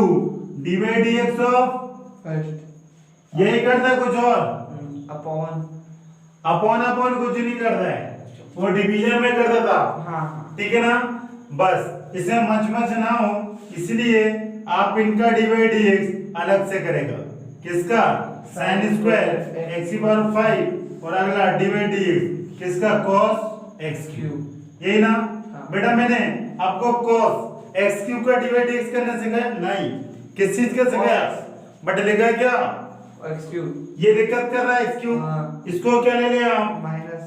divide dx of first, यही करता है, कुछ और अपॉन, अपॉन अपॉन कुछ नहीं करता है, वो डिवीजन में करता था। हाँ ठीक है ना, बस इसे मच ना हो इसलिए आप इनका डिवाइड dx अलग से करेगा, किसका sin स्क्वायर x की पावर 5 और अगला डिवाइड dx किसका cos x क्यूब, यही ना। बेटा मैंने आपको cos x क्यूब का डिवाइड dx करना सिखाया नहीं, किस चीज का सिखाया, बट लिखा क्या x क्यूब, ये दिक्कत कर रहा है x क्यूब, इसको क्या ले लिया हम माइनस,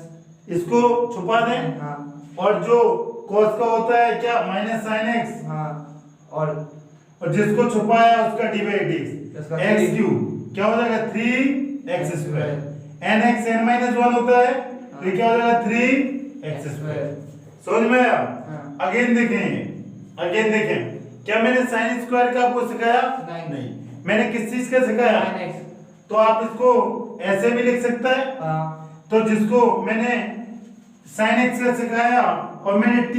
इसको छुपा दें, हाँ और जो cos का होता है क्या माइनस sin x, हाँ, और जिसको छुपाया उसका डिवाइड dx उसका x क्यूब क्या हो जाएगा 3x square, nx n minus 1 होता है, तो ये क्या हो जाएगा 3x स्क्वायर। समझ में आया। अगेन देखें क्या मैंने sin स्क्वायर का आपको सिखाया, नहीं मैंने किस चीज का सिखाया, तो आप इसको ऐसे भी लिख सकता है, तो जिसको मैंने sin x का सिखाया और मैंने t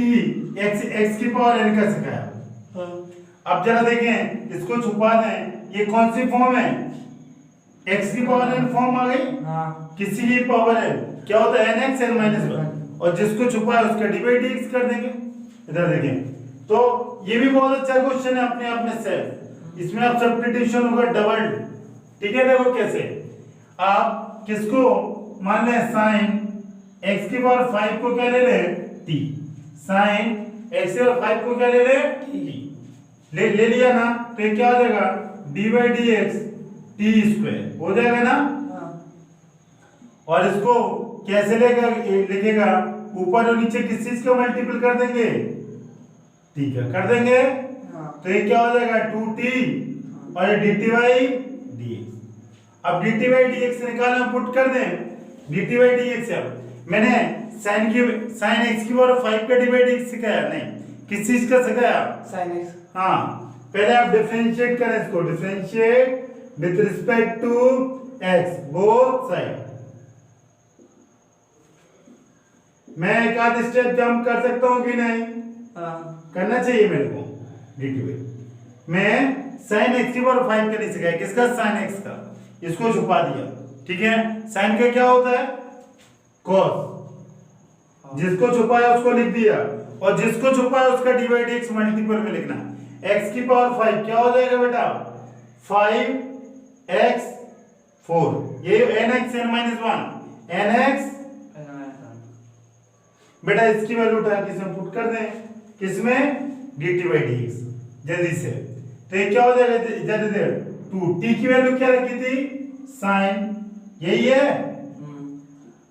x की पावर n का सिखाया। अब जरा देखें, इसको छुपा दें, ये कौन सी फॉर्म है, x की पावर n फॉर्म आ गई, किसी की पावर है क्या होता है nx n माइनस 1, और जिसको छुपा है उसका डिवाइड dx कर देंगे। इधर देखें, तो ये भी बहुत अच्छा क्वेश्चन है अपने आप में सेल्फ, इसमें आप सब्स्टिट्यूशन होगा डबल। ठीक है, देखो कैसे, आप किसको मान ले sin x की पावर 5 को क्या ले ले t, sin x की पावर 5 को क्या ले ले t, ले लिया ना, तो ये क्या हो जाएगा dy dx t स्क्वायर हो जाएगा ना। और इसको कैसे लिखेगा, ऊपर और नीचे किस चीज का मल्टीपल कर देंगे, ठीक है कर देंगे, तो ये क्या हो जाएगा 2t और ये dt by dx। अब dt by dx निकालना पुट कर दें, dt by dx। अब मैंने sin x की पावर 5 का डिवाइड dx सिखाया नहीं, किस चीज का सिखाया sin x, हाँ पहले आप डिफरेंशिएट करें इसको, differentiate with respect to x both side. मैं एक आध स्टेप जंप कर सकता हूं कि नहीं, करना चाहिए मेरे को dt by। मैं sin x की पावर 5 का नहीं सिखाया, किसका sin x का, इसको छुपा दिया। ठीक है, sin का क्या होता है cos, जिसको छुपाया उसको लिख दिया, और जिसको छुपाया उसका डिवाइड x मल्टीपल में लिखना। x की पावर 5 क्या हो जाएगा बेटा 5x 4, ये nx n माइनस 1 nx, बेटा इसकी वैल्यू उठा के इसमें पुट कर दें, किसमें dt by dx, जल्दी से। तो ये क्या हो जाएगा, जल्दी से 2 t की वैल्यू क्या रखी थी sin, यही है,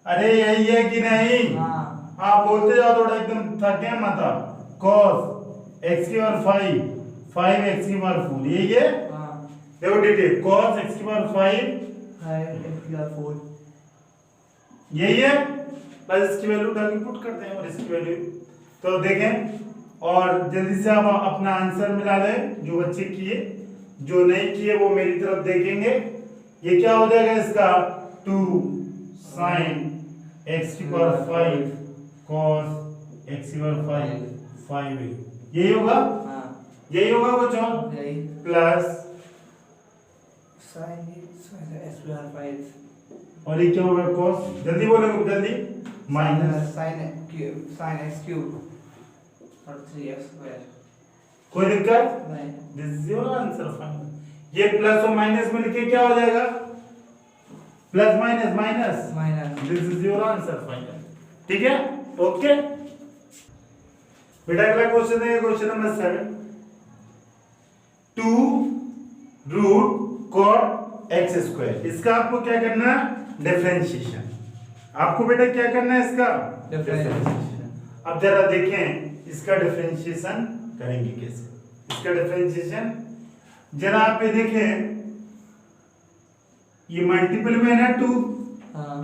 अरे यही है कि नहीं, हाँ बोलते जाओ थोड़ा, एकदम थके मत आप। cos x की पावर 5x की पावर 4, यही है, देखो dt cos x की पावर 5x की पावर 4, यही है, बस इसकी वैल्यू उठा के पुट करते हैं और इसकी वैल्यू, तो देखें और जल्दी से आप अपना आंसर मिला लें, जो बच्चे किए, जो नहीं किए वो मेरी तरफ देखेंगे। ये क्या हो जाएगा इसका 2 sin x की पावर 5 cos x की पावर 5 यही होगा, यही होगा कुछ और, प्लस sin x की पावर 5, और ये क्या होगा cos, जल्दी बोलो जल्दी, माइनस sin x क्यूब और 3x स्क्वायर। कोई दिक्कत नहीं। This is your answer final. ये प्लस और माइनस में लिखे क्या हो जाएगा, plus minus minus minus. This is your answer final. ठीक है, ओके बेटा। अगला क्वेश्चन है question number 7, 2 root cot x square. इसका आपको क्या करना है, डिफरेंशिएशन। आपको बेटा क्या करना है इसका डिफरेंशिएशन। अब जरा देखें इसका डिफरेंशिएशन करेंगे कैसे। इसका डिफरेंशिएशन जरा आप ये देखें, ये मल्टीपल में है ना 2, हाँ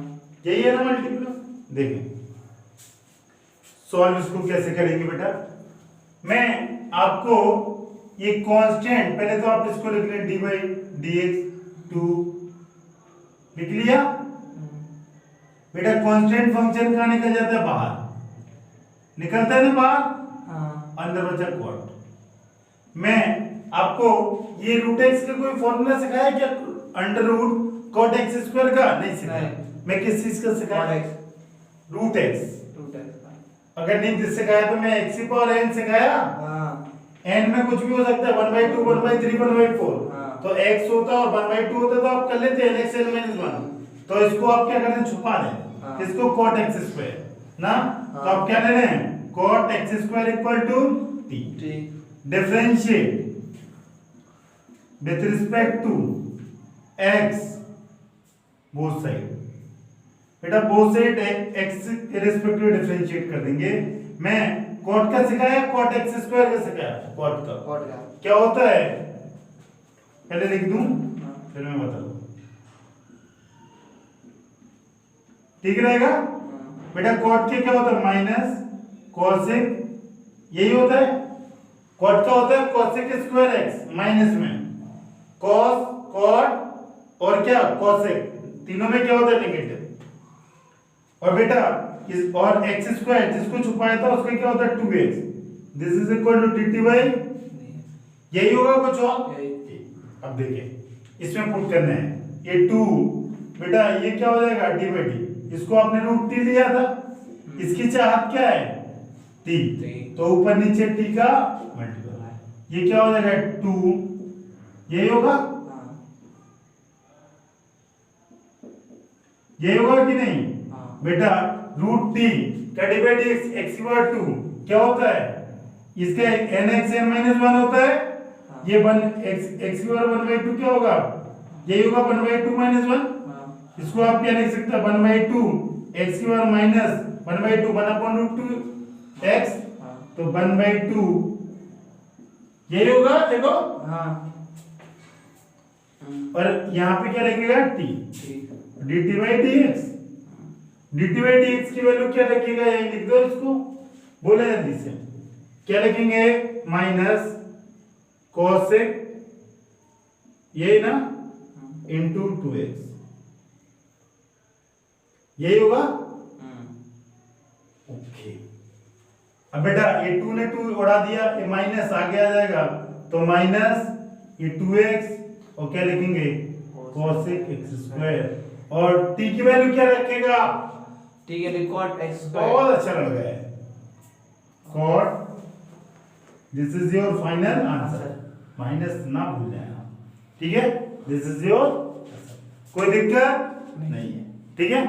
यही है ना मल्टीपल। देखें सॉल्व इसको कैसे करेंगे बेटा। मैं आपको ये कांस्टेंट, पहले तो आप इसको लिख लें dy dx 2 लिख लिया बेटा। कांस्टेंट फंक्शन कहाँ निकल जाता है, बाहर निकलता है ना बाहर, हाँ अंदर बचा कॉट। मैं आपको ये रूट एक्स का कोई फॉर्मूला सिखाया क्या, under root cot x square का नहीं सिखाया। मैं किस चीज का सिखाया, रूट एक्स। अगर नहीं सिखाया तो मैं x की पावर n सिखाया। n में कुछ भी हो सकता है, 1/2 1/3 1/4। तो x होता है और 1/2 होता तो आप कर लेते हैं x n - 1। तो इसको आप क्या करते हैं, छुपा दें इसको cot x स्क्वायर ना। तो आप क्या ले रहे हैं, cot x square equal to t। Differentiate with respect to x both side. बेटा बोथ साइड x के रिस्पेक्ट में डिफरेंशिएट कर देंगे। मैं cot का सिखाया, cot x स्क्वायर का सिखाया। cot का क्या होता है पहले लिख दूं फिर मैं बता दूं, ठीक रहेगा बेटा। cot के क्या होता है, माइनस cosec, यही होता है। cot का होता है cosec स्क्वायर x, माइनस में cos cot और क्या cosec, तीनों में क्या होता है, नेगेटिव। और बेटा इस और x स्क्वायर जिसको छुपाया था उसका क्या होता है 2x। This is equal to dt by, यही होगा कुछ और। अब देखिए इसमें पुट करना है ये 2 बेटा, ये क्या हो जाएगा d बाई डी। इसको आपने रूट t लिया था, इसकी चाहत क्या है t, तो ऊपर नीचे t का मल्टीपल। ये क्या हो जाएगा 2, यही होगा, यही होगा कि नहीं बेटा। रूट टी का डी बाई डी एक्स की पावर 2 क्या होता है, इसका n x n - 1 होता है। ये 1 x की पावर 1/2 क्या होगा, यही होगा 1/2 - 1। इसको आप क्या लिख सकते हैं, 1/2 x की पावर माइनस 1/2 1/√2 x, तो 1/2 यही होगा देखो। और यहाँ पे क्या लिखेगा t, dt by dx। dt by dx की वैल्यू क्या रखिएगा, यही लिख दो इसको, बोले जल्दी से क्या लिखेंगे, माइनस cosec यही ना इंटू 2x, यही होगा। ओके अब बेटा ये 2 ने 2 उड़ा दिया, ये माइनस आगे आ जाएगा, तो माइनस ये 2x और क्या लिखेंगे cosec x स्क्वायर। और t की वैल्यू क्या रखेगा, t के लिए cot x स्क्वायर। बहुत अच्छा लग रहा है cot, this is your final answer. Minus ना भूल जाना, ठीक है। दिस इज योर, कोई दिक्कत नहीं है, ठीक है।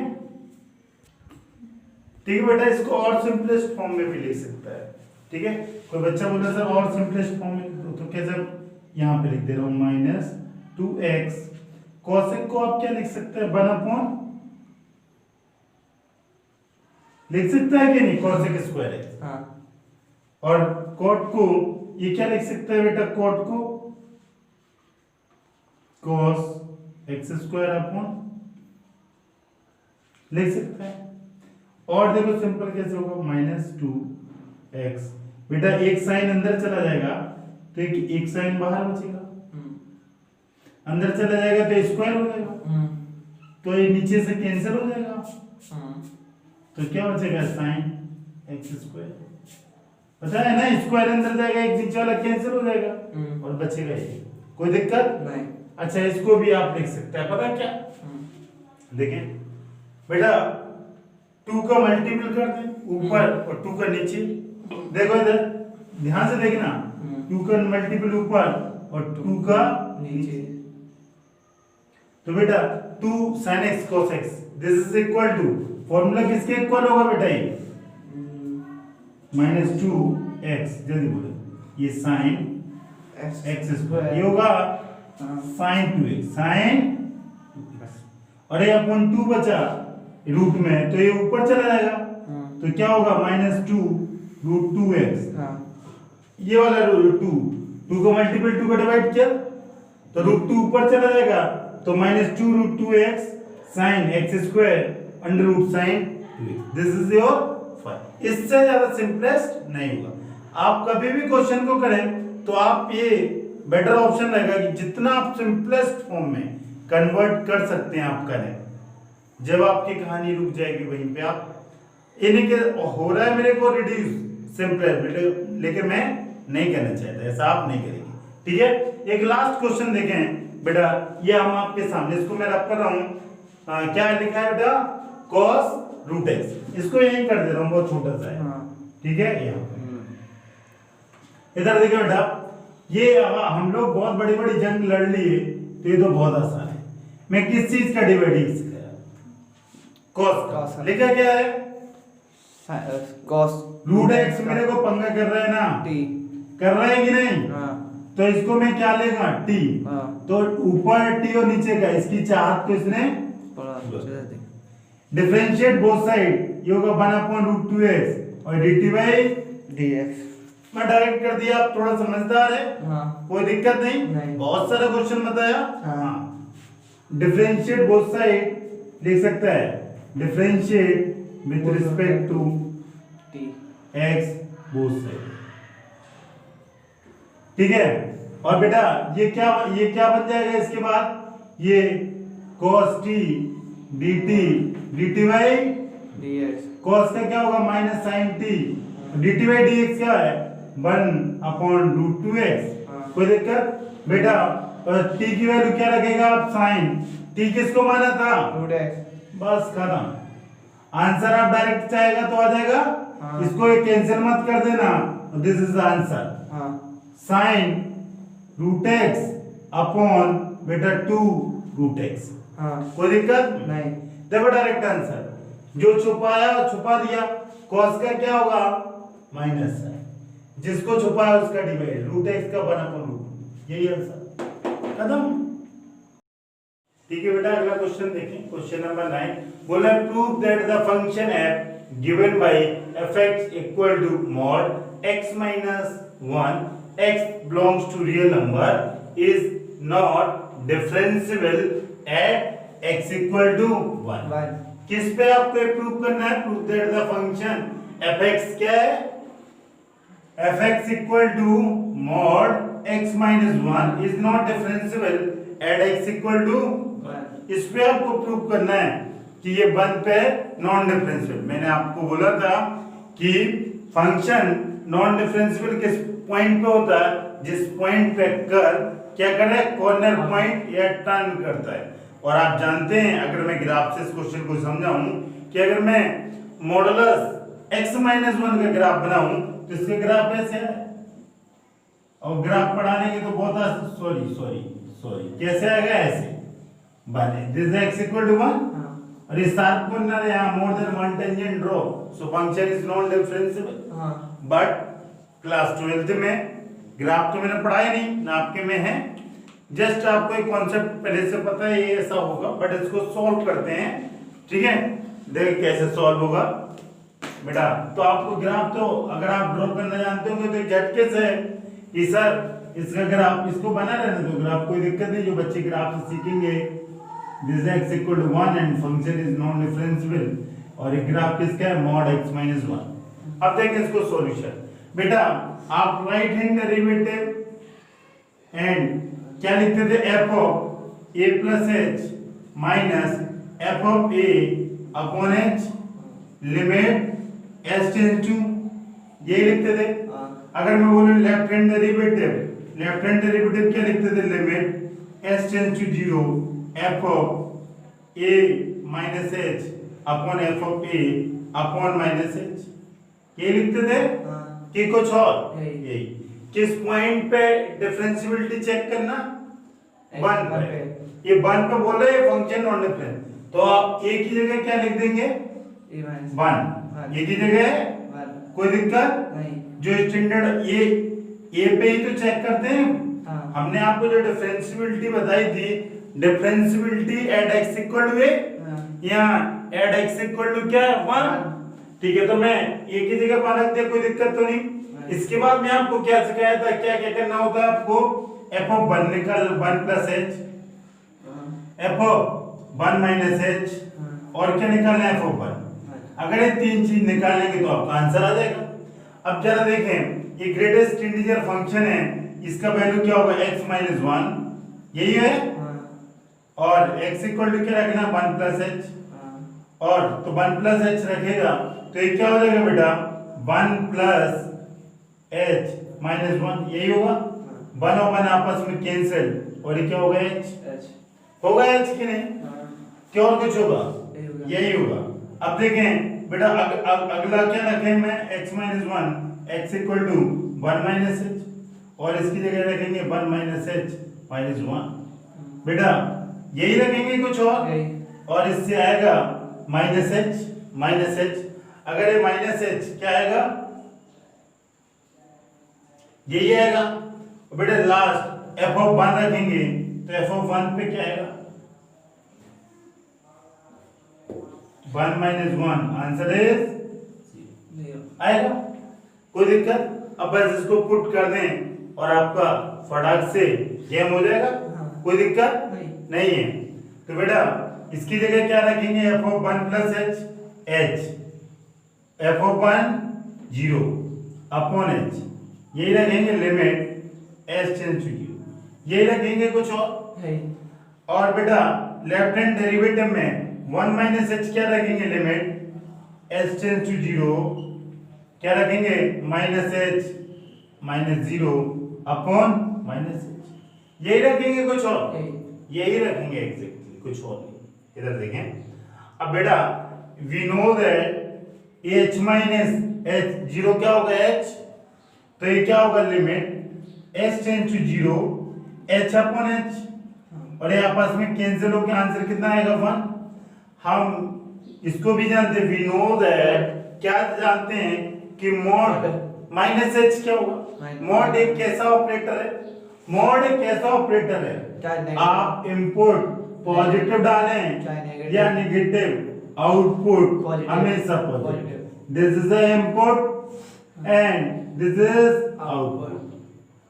ठीक है बेटा, इसको और सिंपलेस्ट फॉर्म में भी लिख सकता है, ठीक है। कोई बच्चा बोल रहा सर और सिंपलेस्ट फॉर्म में, तो कैसे यहाँ पे लिख दे रहा हूँ, माइनस 2x। cosec को आप क्या लिख सकते हैं, 1/, लिख सकता है कि नहीं, cosec स्क्वायर x। हाँ। और cot को ये क्या लिख सकते हैं बेटा, cot को cos x स्क्वायर अपॉन लिख सकते हैं। और देखो सिंपल कैसे होगा, माइनस 2x। बेटा एक साइन अंदर चला जाएगा तो एक साइन बाहर बचेगा, अंदर चला जाएगा तो स्क्वायर हो जाएगा, तो ये नीचे से कैंसिल हो जाएगा, तो क्या बचेगा, साइन x स्क्वायर। पता है ना, स्क्वायर अंदर जाएगा, एक नीचे वाला कैंसिल हो जाएगा और बचेगा ये, कोई दिक्कत नहीं। अच्छा इसको भी आप लिख सकते हैं, पता क्या, देखें बेटा 2 का मल्टीपल कर दें ऊपर और 2 का नीचे। देखो इधर ध्यान से देखना, 2 का मल्टीपल ऊपर और 2 का नीचे। तो बेटा 2 sin x cos x this is equal to, formula किसके इक्वल होगा बेटा ये -2x, जल्दी बोलो, ये sin x स्क्वायर ये होगा sin 2x sin 2x, और ये अपन 2 बचा रूट में तो ये ऊपर चला जाएगा, तो क्या होगा -2 √2x। ये वाला 2 का मल्टीपल 2 का डिवाइड किया तो √2 ऊपर चला जाएगा, तो -2 √2x sin x square under root sin 2x। This is your five. इससे ज्यादा सिंपलेस्ट नहीं होगा। आप कभी भी क्वेश्चन को करें तो आप ये बेटर ऑप्शन रहेगा कि जितना आप सिंपलेस्ट फॉर्म में कन्वर्ट कर सकते हैं आप करें। जब आपकी कहानी रुक जाएगी वहीं पे आप इन्हीं के हो रहा है मेरे को रिड्यूस सिंपलेस्ट, लेकिन मैं नहीं करना चाहता, ऐसा आप नहीं करेंगे। ठीक है, एक लास्ट क्वेश्चन देखें बेटा, ये हम आपके सामने, इसको मैं रख कर रहा हूं, क्या लिखा है बेटा cos √x, इसको यहीं कर दे रहा हूं, बहुत छोटा सा है। ठीक है, यहाँ इधर देखिए बेटा, ये हम लोग बहुत बड़ी बड़ी जंग लड़ लिए तो ये तो बहुत आसान है। मैं किस चीज का डिवाइड cos का लिखा क्या है cos √x, मेरे को पंगा कर रहा है ना, t कर रहा है कि नहीं? तो इसको मैं क्या लेगा t, तो ऊपर t और नीचे का, इसकी चाहत को इसने डिफरेंशिएट बोथ साइड, ये होगा 1/√2x और dt/dx। मैं डायरेक्ट कर दिया, आप थोड़ा समझदार है, कोई दिक्कत नहीं। बहुत सारा क्वेश्चन बताया। डिफरेंशिएट बोथ साइड लिख सकता है, differentiate with respect to x both side. ठीक है, और बेटा ये क्या बन जाएगा इसके बाद, ये cos t dt/dx। cos का क्या होगा -sin t, dt/dx क्या है 1/√2x। कोई दिक्कत बेटा, और t की वैल्यू क्या रखेगा आप sin, t किसको माना था √x, बस खत्म। आंसर आप डायरेक्ट चाहेगा तो आ जाएगा, इसको ये कैंसिल मत कर देना, this is the answer sin √x upon बेटा 2√x। कोई दिक्कत नहीं, देखो डायरेक्ट आंसर, जो छुपाया छुपा दिया। cos का क्या होगा माइनस है, जिसको छुपाया उसका डिवाइड, √x का 1/√2, यही आंसर, खत्म। ठीक है बेटा, अगला क्वेश्चन देखें, क्वेश्चन नंबर 9। बोला prove that the function f given by fx equal to mod x - 1 x belongs to real number is not differentiable at x equal to 1। किस पे आपको प्रूव करना है? Prove that the function fx क्या है, fx equal to mod x - 1 is not differentiable at x equal to 1। इस पे आपको प्रूव करना है कि ये 1 पे नॉन डिफरेंशियल। मैंने आपको बोला था कि फंक्शन नॉन डिफरेंशियल किस पॉइंट पे होता है, जिस पॉइंट पे कर क्या करे, कॉर्नर पॉइंट या टर्न करता है। और आप जानते हैं, अगर मैं ग्राफ से इस क्वेश्चन को समझाऊं कि अगर मैं मॉडुलस x - 1 का ग्राफ बनाऊं तो इसका ग्राफ ऐसे है, और ग्राफ पढ़ाने की तो बहुत सॉरी कैसे आएगा, ऐसे बने, दिस x इक्वल टू 1 और ये शार्प कॉर्नर है, यहां more than 1 tangent draw, so function is non differentiable. But class 12th में ग्राफ तो मैंने पढ़ाया नहीं ना, आपके में है, जस्ट आपको एक कॉन्सेप्ट पहले से पता है ये ऐसा होगा, बट इसको सॉल्व करते हैं। ठीक है, देख कैसे सॉल्व होगा बेटा। तो आपको ग्राफ तो अगर आप ड्रॉ करना जानते होंगे तो झटके से कि सर इसका ग्राफ, इसको बना रहने दो ग्राफ, कोई दिक्कत नहीं, जो बच्चे ग्राफ से सीखेंगे this x equal to 1 and function is non differentiable, और ये ग्राफ किसका है mod x - 1। अब देखें इसको सॉल्यूशन बेटा, आप राइट हैंड डेरिवेटिव एंड क्या लिखते थे, f of a plus h minus f of a upon h limit s tends to, ये लिखते थे। अगर मैं बोलूं लेफ्ट हैंड डेरिवेटिव क्या लिखते थे, limit s tends to 0 f of a minus h upon f of a upon minus h, ये लिखते थे हाँ कि कुछ और यही। यही। किस पॉइंट पे डिफरेंशियबिलिटी चेक करना? वन पे। ये वन पे बोले फंक्शन नॉन डिफरेंट, तो आप ए की जगह क्या लिख देंगे? ए माइनस वन। ए की जगह वन कोई दिक्कत नहीं। जो स्टैंडर्ड ए पे ही तो चेक करते हैं। हाँ हमने आपको जो डिफरेंशियबिलिटी बताई थी, differentiability at x equal to a, हाँ यहाँ एट एक्स इक्वल टू क्या है? वन। ठीक है, तो मैं ए की जगह वन रख दिया, कोई दिक्कत तो नहीं। इसके बाद मैं आपको क्या सिखाया था, क्या क्या करना होता है आपको? एफ ऑफ वन निकाल, one plus H, f of one minus h, और क्या निकालना है? F of one. अगर ये तीन चीज निकालेंगे तो आपका आंसर आ जाएगा। अब जरा देखें, ये ग्रेटेस्ट इंटीजर फंक्शन है, इसका वैल्यू क्या होगा? x माइनस वन, यही है। और x इक्वल टू क्या रखना? वन प्लस एच, और तो वन प्लस एच रखेगा तो ये क्या हो जाएगा बेटा? One plus H minus one, यही होगा। वन और वन आपस में कैंसिल, और ये क्या होगा? एच होगा, एच की नहीं, क्या और कुछ होगा? यही होगा। अब देखें बेटा, अगला क्या रखें मैं? x minus one, x equal to one minus h, और इसकी जगह रखेंगे one minus h minus one. बेटा यही रखेंगे कुछ और इससे आएगा माइनस एच, माइनस एच। अगर ये माइनस एच क्या आएगा? यही आएगा। बेटा लास्ट एफ ऑफ वन रखेंगे तो एफ ऑफ वन पे क्या आएगा? One minus one, answer is आएगा, कोई दिक्कत? अब बस इसको पुट कर दें और आपका फटाक से गेम हो जाएगा, कोई दिक्कत नहीं है। तो बेटा इसकी जगह क्या रखेंगे? F of one plus h, h f of one zero upon h, यही रखेंगे limit h tends to zero, यही रखेंगे कुछ और बेटा लेफ्ट हैंड डेरिवेटिव में वन माइनस एच क्या रखेंगे? Limit h tends to zero, क्या रखेंगे? Minus h minus zero upon minus h, यही रखेंगे कुछ और? यही रखेंगे एग्जैक्टली, कुछ और नहीं। इधर देखें। अब बेटा we know that h minus h zero क्या होगा? एच, तो ये क्या होगा? Limit h tends to zero h upon h, और ये आपस में कैंसिल होकर आंसर कितना आएगा? वन। हम इसको भी जानते हैं, वी नो दैट, क्या जानते हैं कि मॉड माइनस एच क्या होगा? मॉड एक कैसा ऑपरेटर है? मॉड एक कैसा ऑपरेटर है? आप इनपुट पॉजिटिव डालें या नेगेटिव, आउटपुट हमेशा positive. This is the input and this is output,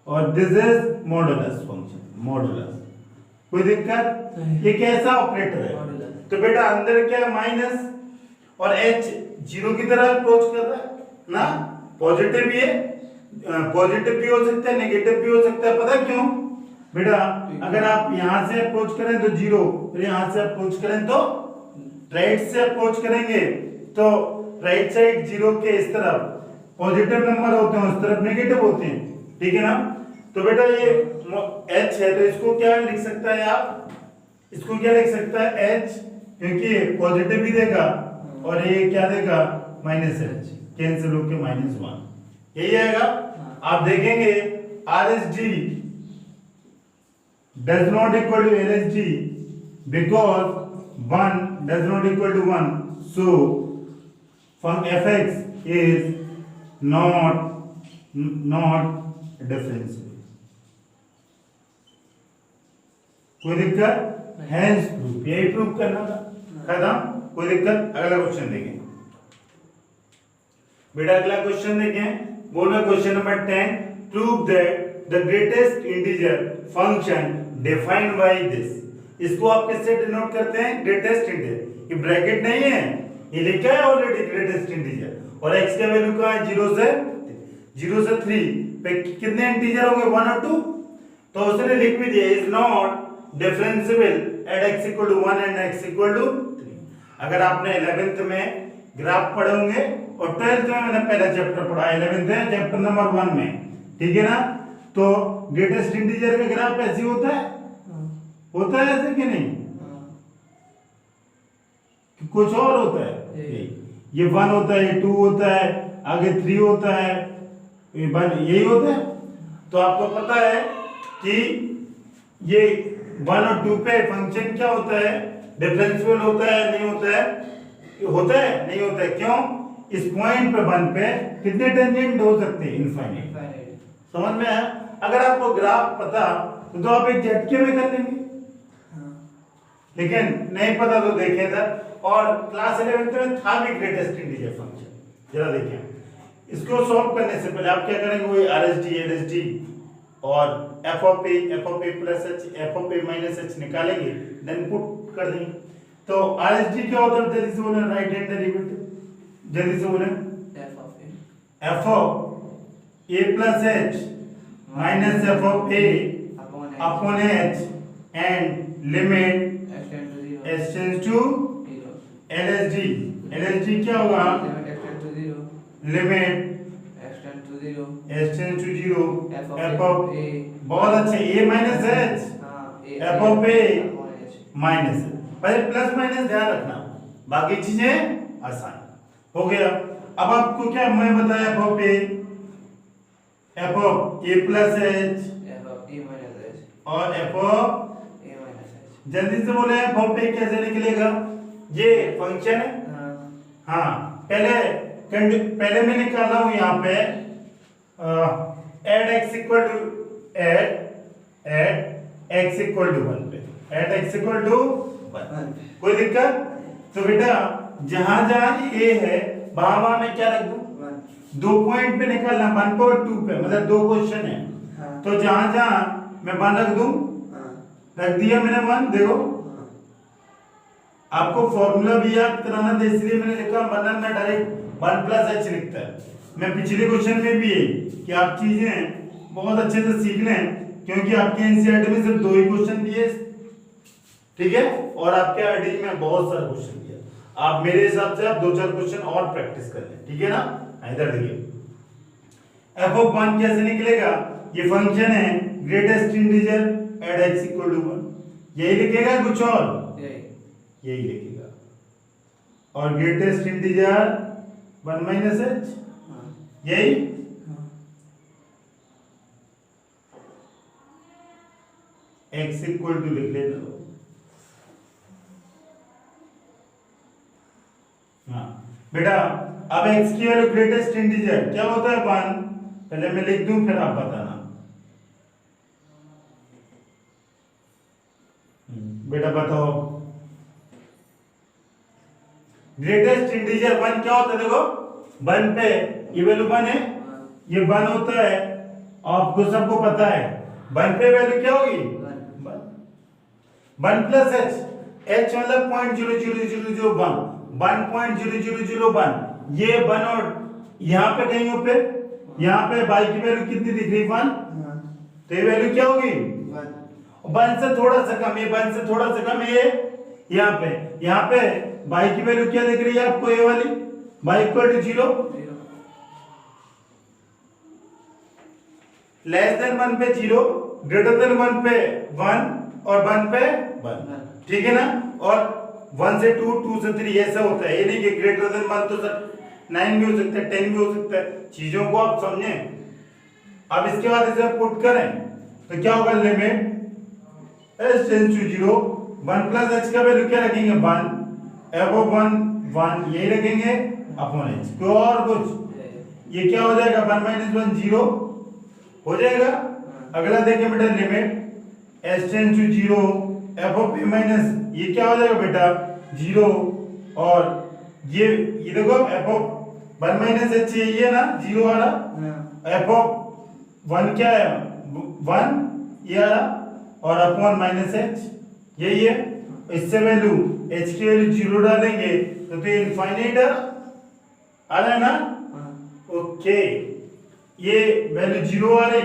और this is modulus function, modulus. कोई दिक्कत? ये कैसा ऑपरेटर है? तो बेटा अंदर क्या है? माइनस, और h जीरो की तरह अप्रोच कर रहा है ना, पॉजिटिव भी है, पॉजिटिव भी हो सकता है, नेगेटिव भी हो सकता है। पता क्यों बेटा? अगर आप यहां से अप्रोच करें तो जीरो, और यहां से अप्रोच करें तो राइट से अप्रोच करेंगे तो राइट साइड जीरो के इस तरफ पॉजिटिव नंबर होते हैं, उस तरफ नेगेटिव होते हैं, ठीक है ना? तो बेटा ये h है, तो इसको क्या लिख सकता है आप? इसको क्या लिख सकता है? h, क्योंकि पॉजिटिव भी देगा और ये क्या देगा? माइनस एच, कैंसिल होके माइनस वन, यही आएगा। आप देखेंगे RSD does not equal to LSD because 1 does not equal to 1, so fx is not differentiable। कोई दिक्कत? हैंस प्रूफ, यही प्रूफ करना था, खत्म, कोई दिक्कत? अगला क्वेश्चन देखें बेटा, अगला क्वेश्चन देखें। बोलो question number 10, prove that the greatest integer function defined by this. इसको आप किससे डिनोट करते हैं? Greatest integer. ये ब्रैकेट नहीं है, ये लिखा है ऑलरेडी ग्रेटेस्ट इंटीजर, और x का वैल्यू कहां है? 0 से 3 पे कितने इंटीजर होंगे? 1 और 2, तो उसने लिख भी दिया is not differentiable at x equal to 1 and x equal to 3। अगर आपने 11th में ग्राफ पढ़े होंगे और 12th में मैंने पहला चैप्टर पढ़ा, 11th है चैप्टर नंबर 1 में, ठीक है ना? तो ग्रेटेस्ट इंटीजर का ग्राफ ऐसे होता है, होता है ऐसे कि नहीं? कि कुछ और होता है? ये 1 होता है, ये 2 होता है, आगे 3 होता है, ये 1 यही होता है। तो आपको पता है कि ये 1 और 2 पे फंक्शन क्या होता है, डिफरेंशियल होता है नहीं होता है, होता है नहीं होता है, क्यों? इस पॉइंट पे 1 पे कितने टेंजेंट हो सकते हैं? इनफाइनाइट। समझ में आया? अगर आपको ग्राफ पता तो आप एक झटके में कर लेंगे, लेकिन नहीं पता तो देखें इधर। और क्लास 11th में था भी ग्रेटेस्ट इंटीजर फंक्शन, जरा देखें। इसको सॉल्व करने से पहले आप क्या करेंगे, वही RSD LSD और f of a plus h f of a minus h निकालेंगे, देन पुट कर देंगे। तो RSD क्या होता है? जल्दी से बोले, राइट हैंड डेरिवेटिव, जल्दी से बोले, f of a plus h minus f of a upon h and limit h tends to LSD क्या होगा? Limit h tends to 0 f of a, बहुत अच्छे, a minus h f of a minus, पहले plus minus ध्यान रखना, बाकी चीजें आसान हो गया। अब आपको क्या मैं बताया, f of a plus h और f ऑफ, जल्दी से बोले f ऑफ a कैसे निकलेगा? ये फंक्शन है, हाँ पहले मैं निकाला हूं यहाँ पे at x equal to x equal to 1 पे, एड x इक्वल टू 1, कोई दिक्कत? तो बेटा जहां जहां a है वहां मैं क्या रख दूं? 2 पॉइंट पे निकालना, 1 और 2 पे, मतलब 2 क्वेश्चन है। तो जहां जहां मैं 1 रख दूं, रख दिया मैंने 1। देखो आपको फॉर्मूला भी याद कराना था, इसलिए मैंने लिखा, वरना मैं डायरेक्ट 1 प्लस h लिखता है। मैं पिछले क्वेश्चन में भी है कि आप चीजें बहुत अच्छे से सीख लें, क्योंकि आपके एनसीईआरटी में सिर्फ 2 ही क्वेश्चन दिए, ठीक है, और आपके आरडी में बहुत सारे क्वेश्चन दिए। आप मेरे हिसाब से आप 2-4 क्वेश्चन और प्रैक्टिस कर लें, ठीक है ना? इधर देखिए f ऑफ 1 कैसे निकलेगा? ये फंक्शन है greatest integer at x equal to 1, यही लिखेगा, कुछ और यही लिखेगा, और ग्रेटेस्ट इंटीजर 1 माइनस h, यही x इक्वल टू लिख लेना। हाँ बेटा, अब x की वैल्यू ग्रेटेस्ट इंटीजर क्या होता है? 1, पहले मैं लिख दूं फिर आप बताना। बेटा बताओ, ग्रेटेस्ट इंटीजर 1 क्या होता है? देखो 1 पे ये वैल्यू 1 है, ये 1 होता है, आपको सबको पता है 1 पे वैल्यू क्या होगी? 1 प्लस h मतलब 0.0001, 1.0001, ये 1 और यहाँ पे कहीं पे, यहाँ पे y की वैल्यू कितनी दिख रही? 1, तो ये वैल्यू क्या होगी? 1 से थोड़ा सा कम, ये 1 से थोड़ा सा कम, ये यहाँ पे y की वैल्यू क्या दिख रही है आपको? ये वाली y equal to 0, less than 1 पे 0, ग्रेटर देन 1 पे 1 और 1 पे 1, ठीक है ना? और 1 से 2, 2 से 3 ऐसा होता है, ये नहीं कि ग्रेटर देन 1 तो सर 9 भी हो सकता है, 10 भी हो सकता है, चीजों को आप समझें। अब इसके बाद इसे पुट करें तो क्या होगा? Limit h tends to 0, 1 plus h का वैल्यू क्या रखेंगे? 1, f ऑफ 1 यही रखेंगे अपॉन h, कोई और कुछ? ये क्या हो जाएगा? 1 माइनस 1 0 हो जाएगा। अगला देखिए बेटा, limit h tends to 0, f of a minus, ये क्या हो जाएगा बेटा? 0, और ये देखो f ऑफ 1 माइनस h ये है ना 0 वाला, f ऑफ 1 क्या है? 1 ये वाला, और अपॉन माइनस h यही है। इससे वैल्यू h की वैल्यू 0 डालेंगे तो ये इनफाइनाइट आ रहा है ना? ओके, ये वैल्यू 0 आ रही,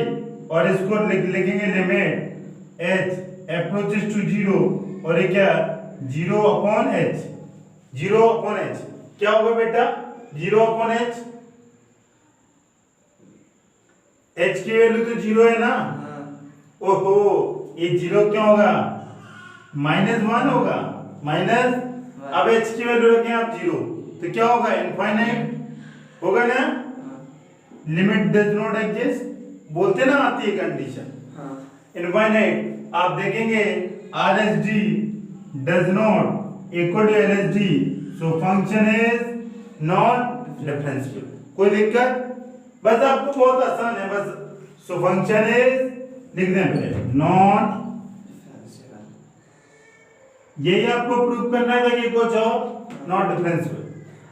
और इसको लिखेंगे लिमिट h अप्रोचेस टू 0, और ये क्या? 0 अपॉन h, 0 अपॉन h क्या होगा बेटा? 0 अपॉन h, h की वैल्यू तो 0 है ना? ओहो, ये 0 क्या होगा? -1 होगा, माइनस, अब h की वैल्यू रखें आप 0, तो क्या होगा इनफाइनाइट होगा ना। लिमिट डज नॉट एग्जिस्ट बोलते ना, आती है कंडीशन इनफाइनाइट। आप देखेंगे RSD does not equal to LSD, so function is not differential. कोई दिक्कत? बस आपको बहुत आसान है, बस सो फंक्शन इज लिख दें पहले नॉट, यही आपको प्रूव करना था कि कुछ और नॉट डिफरेंशियल।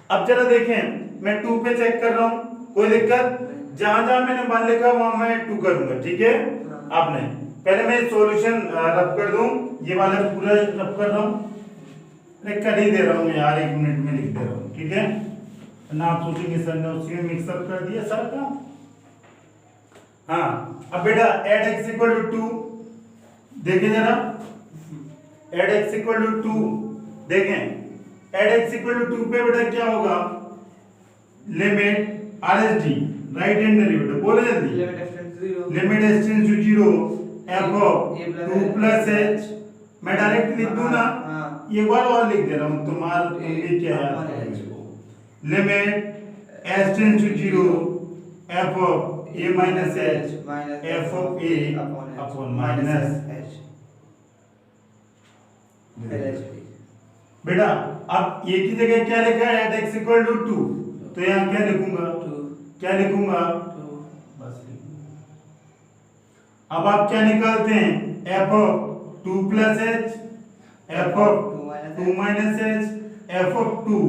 अब चलो देखें, मैं 2 पे चेक कर रहा हूं, कोई दिक्कत? जहां जहां मैंने 1 लिखा वहां मैं 2 करूंगा, ठीक है। आपने पहले मैं सॉल्यूशन रब कर दूं, ये वाला पूरा रब कर रहा हूं, कर ही दे रहा हूं यार, 1 मिनट में लिख दे रहा हूं, ठीक है ना। आप सोचेंगे सर ने उसी में मिक्सअप कर दिया सर का। हाँ, अब बेटा एड x इक्वल टू 2 देखिए जरा, एड x इक्वल टू 2 देखें, एड x इक्वल टू 2 पे बेटा क्या होगा, limit RSD right hand derivative, बोले जल्दी, limit s tends to 0 f of 2 plus h, मैं डायरेक्ट लिख दूं ना, एक बार और लिख दे रहा हूं, तुम्हारे क्या है, limit s tends to 0 f of a minus h f of a upon minus h। बेटा अब ये की जगह क्या लिखा है, एट x इक्वल टू 2, तो यहाँ क्या लिखूंगा, क्या लिखूंगा, बस अब आप क्या निकालते हैं, f of 2 plus h f of 2 minus h f of 2,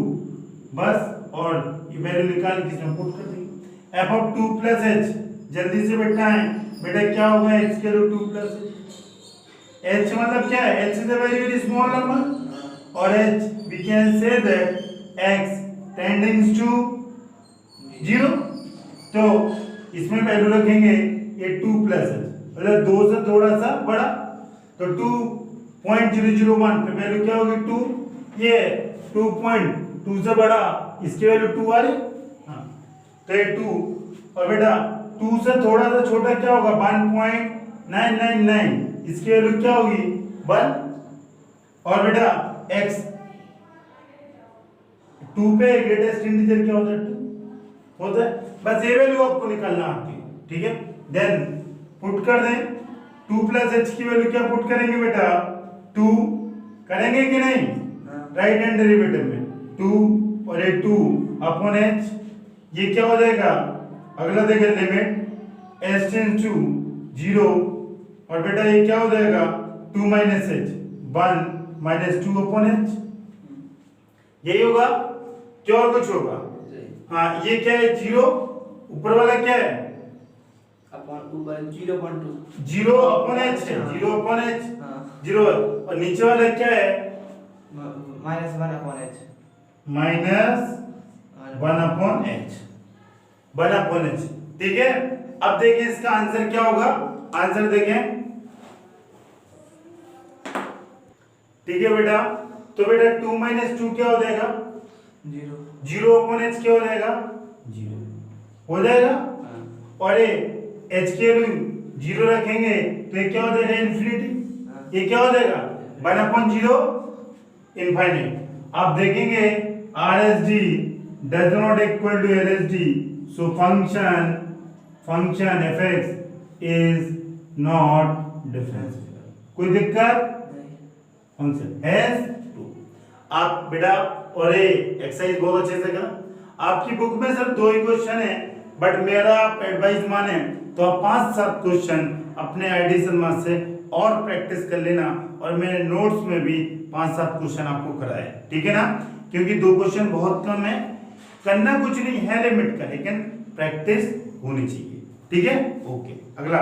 बस, और ये वैल्यू निकाल के इसमें पुट कर देंगे। f of 2 plus h जल्दी से बैठना है बेटा, क्या होगा x के रूट 2 plus h मतलब क्या है, h is a very very small number, और h we can say that x tending to 0, तो इसमें वैल्यू रखेंगे ये 2 plus h, मतलब 2 से थोड़ा सा बड़ा, तो 2.001 पे वैल्यू क्या होगी 2, ये 2.2 से बड़ा, इसकी वैल्यू 2 आ रही, हाँ तो ये 2, और बेटा 2 से थोड़ा सा छोटा क्या होगा 1.999, इसकी वैल्यू क्या होगी 1, और बेटा x 2 पे ग्रेटेस्ट इंटीजर क्या होता है 2 होता है, बस ये वैल्यू आपको निकालना आती है, ठीक है। देन पुट कर दें, 2 प्लस h की वैल्यू क्या पुट करेंगे बेटा 2 करेंगे कि नहीं, राइट हैंड डेरिवेटिव में 2 और ये 2 अपॉन h, ये क्या हो जाएगा, अगला देखिए लिमिट s टेंड्स टू 0, और बेटा ये क्या हो जाएगा 2 minus h 1 minus 2 upon h, यही होगा क्या और कुछ होगा, हाँ ये क्या है 0, ऊपर वाला क्या है अपॉन 0.2 0 अपॉन h है, 0 अपॉन h 0, और नीचे वाला क्या है minus 1 upon h, minus 1 upon h, 1 upon h, ठीक है। अब देखिए इसका आंसर क्या होगा, आंसर देखें, ठीक है बेटा, तो बेटा 2 माइनस 2 क्या हो जाएगा 0 अपॉन h क्या हो जाएगा 0 हो जाएगा, और ये h के वैल्यू 0 रखेंगे तो ये क्या हो जाएगा इन्फिनिटी, ये क्या हो जाएगा 1 अपॉन 0 इनफाइनाइट। आप देखेंगे RSD does not equal to LSD, so function fx is not differentiable। कोई दिक्कत, फंक्शन हैज टू। आप बेटा और ये एक्सरसाइज बहुत अच्छे से करा, आपकी बुक में सिर्फ 2 ही क्वेश्चन है, बट मेरा आप एडवाइस माने तो आप 5-7 क्वेश्चन अपने एडिशन मार्क्स से और प्रैक्टिस कर लेना, और मेरे नोट्स में भी 5-7 क्वेश्चन आपको कराए, ठीक है ना, क्योंकि 2 क्वेश्चन बहुत कम है, करना कुछ नहीं है लिमिट का, लेकिन प्रैक्टिस होनी चाहिए, ठीक है। ओके, अगला